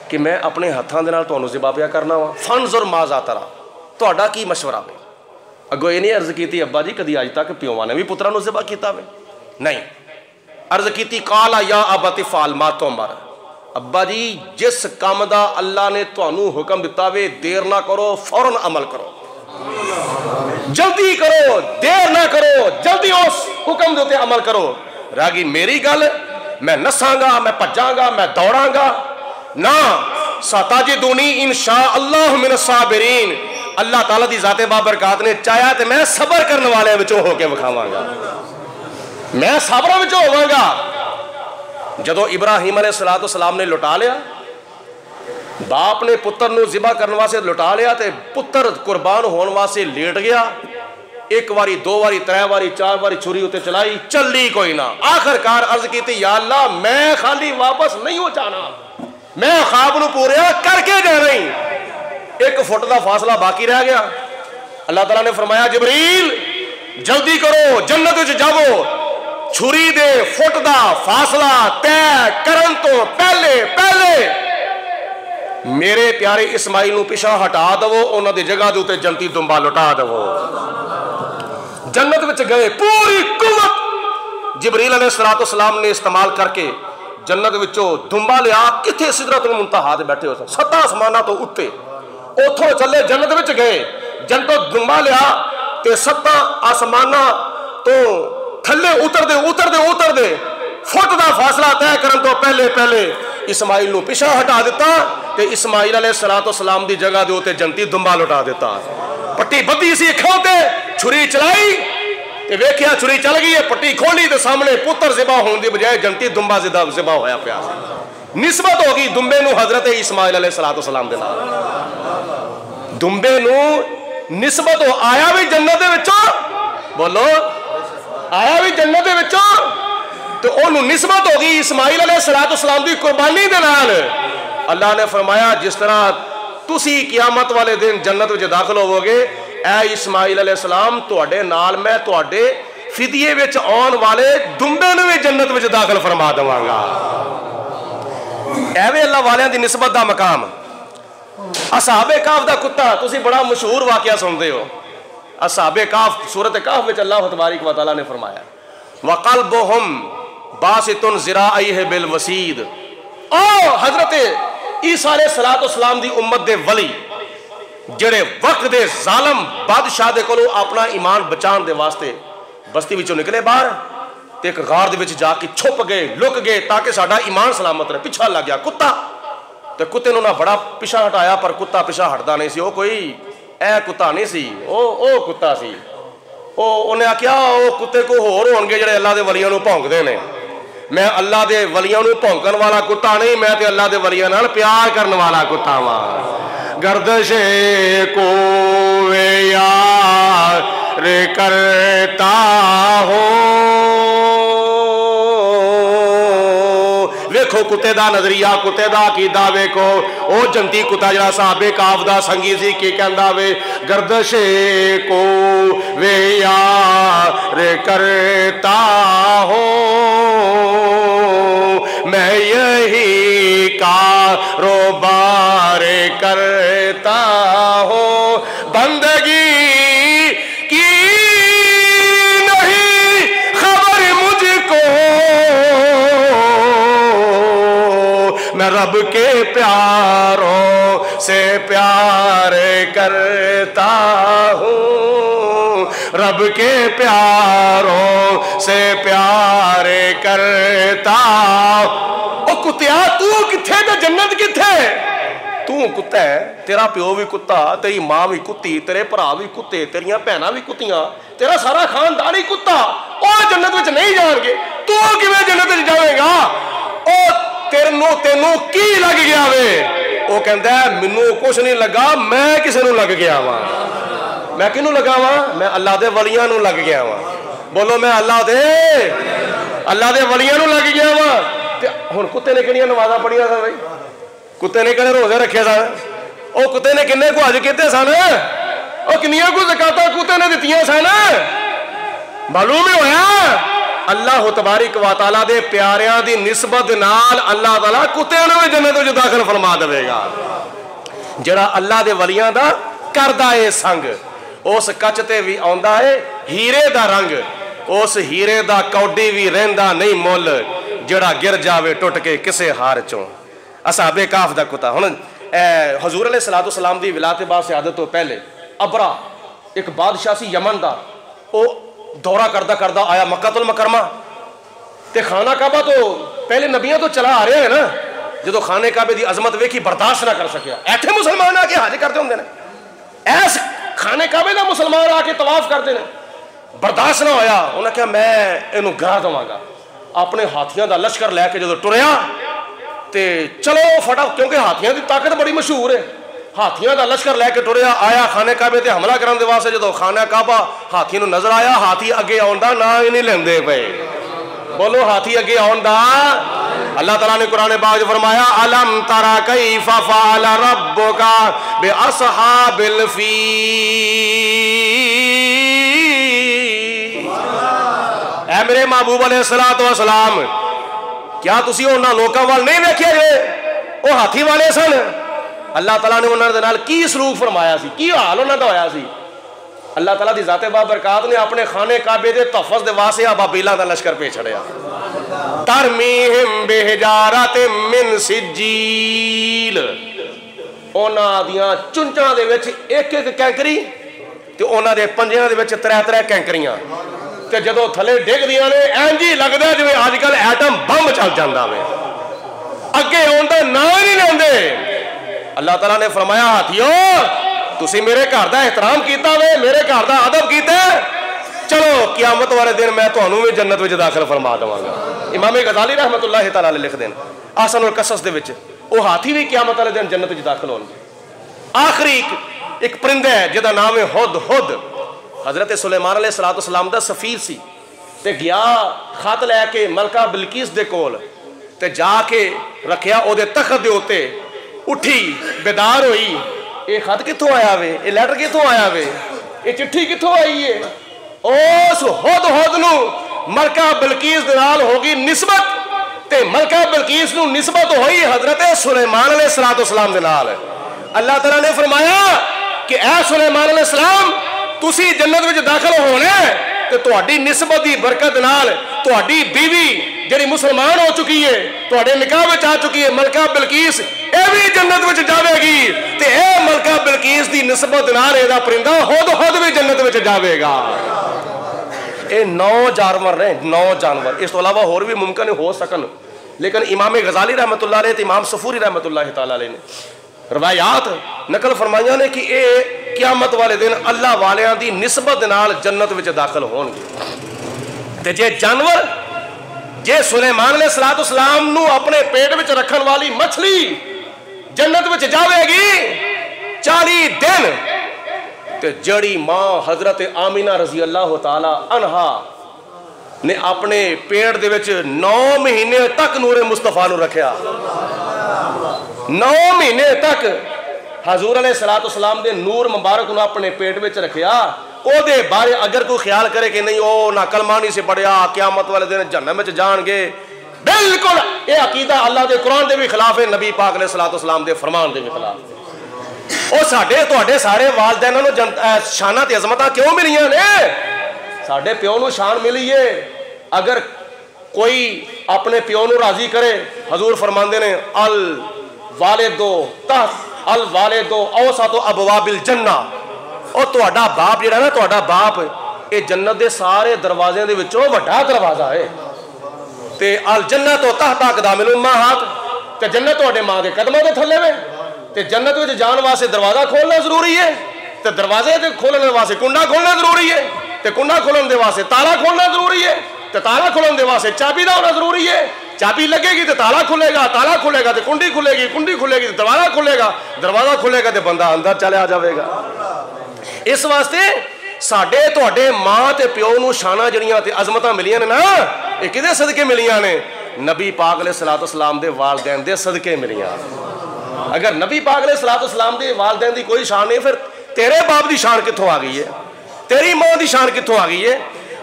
कि मैं अपने हत्थों के नाल तुहानूं ज़िबा पिया करना वा। फंजुर माज़ा तरा, तुहाडा की मशवरा वे। अगों ये नहीं अर्ज की अब्बा जी कदी अज तक प्योवां ने भी पुत्रा नूं ज़िबा कीता वे? नहीं, अर्ज की काला या अबती फ़अल मा तुमर। अब्बा जी जिस काम का अल्लाह ने तुहानूं हुक्म दिता वे, देर ना करो, फौरन अमल करो, जल्दी करो, देर ना करो, जल्दी उस हुक्म दे उत्ते अमल करो। रह गई मेरी गल, मैं नसांगा, मैं भजांगा, मैं दौड़ांगा ना। सताजिदुनी इंशाअल्लाहु मिनस साबिरीन। अल्लाह ताला दी ज़ाते बाबरकात ने चाहा तो मैं सबर करने वाले विचों होके विखावांगा, मैं सबरां विचों होवांगा। जदों इब्राहिम अलैहिस्सलाम ने लुटा लिया, बाप ने पुत्र नूं ज़िबा करने वास्ते लुटा लिया, तो पुत्र कुर्बान होने वास्ते लेट गया। एक बारी, दो बारी, त्रै बारी, चार बारी छुरी उत्ते चलाई, चली कोई ना। आखिरकार अर्ज की, या अल्लाह मैं खाली वापस नहीं हो जाना, मैं ख्वाब नूं पूरा करके जाना ही। 1 फुट का फासला बाकी रह गया। अल्लाह ताला ने फरमाया, जिब्रील जल्दी करो, जन्नत विच जाओ, छुरी दे फुट का फासला तय करन तो पहले पहले मेरे प्यारे इस्माइल नूं पिछा हटा दवो, उन्हां दी जगह दे उत्ते जन्नती दुंबा लुटा दवो। जन्नत विच गए, पूरी कुव्वत जिब्रील अलैहिस्सलाम ने इस्तेमाल करके जन्नत विचों दुंबा लिया। किथे सिदरतुल मुंतहा ते बैठे हो, 7 आसमानां तो उत्ते, उथों चले जन्नत विच गए, जन्नतों दुंबा लिया ते 7 आसमानां तो थल्ले उतरदे उतरदे उतरदे फुट का फासला तय करन तो पहले पहले इस्माइल नूं पिछा हटा दिता ते इस्माइल अलैहिस्सलाम दी जगह दे उत्ते जन्नती दुंबा लुटा दिता। पट्टी बद्धी सी अखां ते, छुरी चलाई ते वेख्या छुरी चल गई है, पट्टी खोली तो सामने पुत्र ज़िबा होने की बजाय जंती दुंबा ज़िबा होया पिया। निस्बत हो गई दुंबे नूं हज़रत इस्माइल अलैहिस्सलाम दे नाल। दुंबे नूं निस्बत हो आया भी जन्नत दे विचों, बोलो आया भी जन्नत दे विचों, तो उन्होंने निस्बत हो गई इस्माइल अलैहिस्सलाम की कुर्बानी दे नाल। अल्लाह ने फरमाया जिस तरह तुसी क़यामत वाले दिन जन्नत में दाखिल होवोगे, ऐ इस्माइल अलैहिस्सलाम तुहाडे नाल मैं तुहाडे फिदिये विच आउण वाले दुंबे नूं भी जन्नत में दाखिल फरमा देवांगा। एवें अल्लाह वालियां दी निस्बत दा मकाम। असहाबे काफ दा कुत्ता तुसी बड़ा मशहूर वाकया सुनते हो। असहाबे काफ सूरत काफ विच अल्लाह तबारक व तआला ने फरमाया वक़ल्बुहुम बासितुन ज़िराइहि बिल वसीद। ओ हज़रत ईसा अलैहिस्सलाम दी उम्मत दे वली जेड़े वक्त दे जालम बादशाह दे कोलों अपना ईमान बचाने दे वास्ते बस्ती विचों निकले बाहर ते एक गार दे विच जाके छुप गए, लुक गए ताकि साडा ईमान सलामत रहे। पिछा लग गया कुत्ता, तो कुत्ते नूं ना बड़ा पिछा हटाया, पर कुत्ता पिछा हटदा नहीं सी। ओ कोई ए कुत्ता नहीं सी, ओ कुत्ता सी। उन्हें आख्या ओ कुत्ते को होर होणगे जेड़े अल्लाह दे वलियां नूं भौंकदे ने। मैं अल्लाह दे वलियां नूं भौंकण वाला कुत्ता नहीं, मैं ते अल्लाह दे वलियां नाल प्यार करने वाला कुत्ता वां। गर्दशे को यार करता हो, वेखो कुत्ते दा नजरिया, कुत्ते दा अकीदा वेखो। ओ जंती कुत्ता जरा साहबे काफ दा संगी सी की कहंदा वे गर्दशे को वे यार करता हो, मैं यही कारोबार करता हो, बंदगी की नहीं खबर मुझको, मैं रब के प्यारों से प्यार करता हूँ, रब के प्यारों से प्यार करता। ओ कुत्तिया तू किथे ते जन्नत किथे? तू कुत्ता है, तेरा प्यो भी कुत्ता, तेरी मां भी कुत्ती, तेरे भरा भी कुत्ते, तेरिया भैनां भी कुत्तियां, तेरा सारा खानदान ही कुत्ता। ओ जन्नत विच नहीं जाणगे, तू किवें जन्नत विच जावेगा? ओ तेनों की लग गया वे? वो कहता है मैनू कुछ नहीं लगा, मैं किसी नूं लग गया वा। मैं किनू लगा वा? मैं अल्लाह दे वलियां नूं लग गया वा। बोलो मैं अल्लाह दे वलियां नूं लग गया वा। ते हुण कुत्ते ने किहड़ियां नमाज़ां पढ़ियां सन भाई? कुत्ते ने किहड़े रोजे रखे सन? ओ कुत्ते ने किन्ने को हज कीते सन? ओ किन्नियां को ज़कातां कुत्ते ने दित्तियां सन? मालूम ही होया अल्लाह तबारक व तआला दे प्यारियां दी निस्बत नाल अल्लाह ताला कुत्तियां नूं भी जन्नत विच दाखिल फरमा देवेगा। जिहड़ा अल्लाह दे वलियां दा करदा है संग, उस कच ते भी आउंदा है हीरे दा रंग, उस हीरे दा कौडी भी रहिंदा नहीं मुल, जिहड़ा गिर जावे टुट के किसे हार चों। असहाबे काफ दा कुत्ता। हुण हजूर अलैहिस्सलाम दी विलायत बा शहादत तो पहले अबरा एक बादशाह सी यमन दा, वो दौरा करदा करदा आया मक्कातुल मुकरमा ते खाना काबा तो पहले नबियां तो चला आ रहे हैं ना, जो खाने काबे की अजमत वेखी बर्दाश्त ना कर सकिया। ऐथे मुसलमान आके हज करते होंगे ने, ऐस खाने काबे का मुसलमान आके तवाफ करते हैं, बर्दाश्त ना होया। उन्हें कहा मैं इनू गिरा देवांगा। अपने हाथियों का लश्कर लैके जो टुरया ते चलो फटा, क्योंकि हाथियों की ताकत बड़ी मशहूर है, हाथियों का लश्कर लैके टुरया आया खाने काबे ते हमला करने वास्ते। जो खाना काबा हाथी नूं नजर आया, हाथी अगे आउण दा ना ही नहीं लेंदे पे। बोलो हाथी अगे आउण दा। अल्लाह ताला ने कुरान पाक में फरमाया अलम तरा कैफा फअल रब्बुका बिअस्हाबिल फील। ऐ मेरे महबूब अलैहिस्सलातु वस्सलाम, क्या तुसी उन्हां लोकां वाल नहीं वेखिया जे वो हाथी वाले सन? अल्लाह ताला ने उन्हां दे नाल की सलूक फरमाया सी, की हाल उन्हां दा होया सी। अल्लाह ताला दी ज़ाते बाबरकात ने अपने खाने काबे दे तहफ़्फ़ुज़ दे वास्ते अबाबीला दा लश्कर भेज छड़िया। तरमीहिम बिहिजारतिम मिन सिज्जील, उन्हां दियां चुंझां दे विच एक एक कैंकरी ते उन्हां दे पंजियां दे विच त्रै त्रै कैंकरियां, ते जदों थले डिगदियां ने इंज ही लगदा जिवें अजकल एटम बम चल जांदा वे। अगे आउण दा नाम नहीं लेंदे। अल्लाह ताला ने फरमाया हाथियो तुसी मेरे घर का एहतराम किया वे, मेरे घर का अदब किया, चलो क़यामत वाले दिन मैं तुहानू भी जन्नत में दाखिल फरमा देवांगा। इमाम गज़ाली रहमतुल्लाह तआला अलैह लिखते हैं आसन उल कसस दे विच, वो हाथी भी क़यामत वाले दिन जन्नत में दाखिल होंगे। आखिरी एक परिंदा है जिहदा नाम है हुद हुद। हज़रत सुलेमान अलैहिस्सलाम दा सफ़ीर सी ते गया खत लैके मलका बिलकीस दे कोल ते जाके रखिया ओदे तख्त दे उत्ते, उठी बेदार होई, ये खत कित्थों आया वे, ये लैटर कित्थों आया वे, ये चिट्ठी कित्थों आई है। उस हुद हुद नू मलका बिलकीस दे नाल हो गई निस्बत, ते मलका बिलकीस नू निस्बत होई हज़रत सुलेमान अलैहिस्सलाम दे नाल। अल्लाह तआला ने फरमाया कि ऐ सुलेमान अलैहिस्सलाम तुसी जन्नत में दाखिल होना ते तुहाडी निस्बत दी बरकत नाल तुहाडी बीवी जिहड़ी मुसलमान हो चुकी है, तुहाडे निकाह में आ चुकी है, मलका बिलकीस, ये भी जन्नत में जावेगी ते ए मलका बिलकीस दी निस्बत नाल एदा परिंदा हुद हुद भी जन्नत में जावेगा। ये 9 जानवर ने, 9 जानवर, इस तो अलावा होर भी मुमकिन हो सकन, लेकिन इमाम गज़ाली रहमतुल्लाह अलैह ते इमाम सफूरी रहमतुल्लाह तआला अलैह ने रवायात नकल फरमाइया ने कि ये क़यामत वाले दिन अल्लाह वालियां दी निस्बत नाल जन्नत विच दाखिल होणगे। ते जे जानवर, जे सुलेमान अलैहिस्सलाम नू अपने पेट विच रखन वाली मछली जन्नत विच जावेगी 40 दिन, ते जड़ी मां हजरत आमीना रजी अल्लाह तआला अन्हा ने अपने पेट दे विच 9 महीने तक नूरे मुस्तफा नू रखिया। 9 महीने तक हजूर अलैहिस्सलाम दे नूर मुबारक नू अपने पेट में रखिया। ओदे बारे अगर कोई ख्याल करे कि नहीं ओ ना कलमा नहीं से पढ़िया, क़यामत वाले दिन जहन्नम में जाणगे, बिल्कुल ये अकीदा अल्लाह के कुरान के भी खिलाफ है, नबी पाक अलैहिस्सलाम के फरमान के भी खिलाफ। और साडे तुहाडे सारे वालदैन नू शाना ते अजमतां क्यों मिलियां ने? साडे प्यो नू शान मिली है। अगर कोई अपने प्यो नू राजी करे, हजूर फरमांदे ने अल वालिदो तह अल वालिदो औसतो अबवाबिल जन्ना, और तुहाडा बाप जिहड़ा ना, तुहाडा बाप ये जन्नत के सारे दरवाज़िਆਂ ਦੇ ਵਿੱਚੋਂ ਵੱਡਾ दरवाजा है। ते अल जन्नत तो तहत अक़दामिल उम्महात, ते जन्नत तुहाडे मां के कदमां के थल्ले वे। ते जन्नत में जाने वास्ते दरवाजा खोलना जरूरी है, ते दरवाजे के खोलने वास्ते कुंडा खोलना जरूरी है, ते कुंडा खोलने के वास्ते ताला खोलना जरूरी है, ते ताला खोलने के वास्ते चाबी का होना जरूरी है। चाबी लगेगी तो ताला खुलेगा, ताला खुलेगा तो कुंडी खुलेगी, कुंडी खुलेगी तो दरवाजा खुलेगा, दरवाजा खुलेगा तो बंदा अंदर चला जाएगा। इस वास्ते साडे तुहाडे मां ते प्यो नू शाना जड़ियां ते अजमतां मिलियां ने ना, ये किहदे सदके मिलियां ने? नबी पाक अलैहिस्सलाम दे वालदैन दे सदके मिलियां। अगर नबी पाक अलैहिस्सलाम दे वालदैन दी कोई शान नहीं, फिर तेरे बाप दी शान कित्थों आ गई है? तेरी मां दी शान कित्थों आ गई है?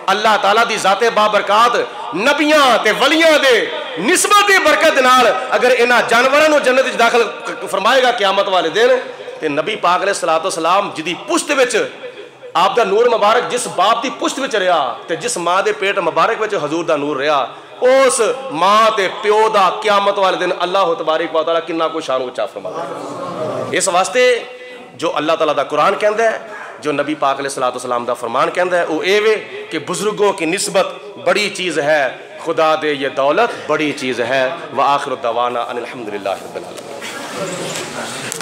अल्लाह ताला दी ज़ाते बाबरकात नबियां ते वलियां दे निस्बत दी बरकत नाल अगर इन्हां जानवरां नूं जन्नत विच दाखिल फरमाएगा क़यामत वाले दिन, ते नबी पाक अलैहिस्सलाम जिहदी पुश्त विच आप दा नूर मुबारक जिस बाप दी पुश्त विच रहा ते जिस मां दे पेट मुबारक विच हजूर दा नूर रहा, उस मां ते प्यो दा क़यामत वाले दिन अल्लाह तबारक व तआला किन्ना कोई शान उच्चा फरमाएगा। इस वास्ते जो अल्लाह ताला दा कुरान कहंदा है, जो नबी पाक अलैहिस्सलाम दा फरमान कहंदा है, वो ये वे कि बुजुर्गों की निस्बत बड़ी चीज़ है, खुदा दे ये दौलत बड़ी चीज़ है। व आखिर दवाना अनिल हम्दुलिल्लाहि रब्बिल आलमीन।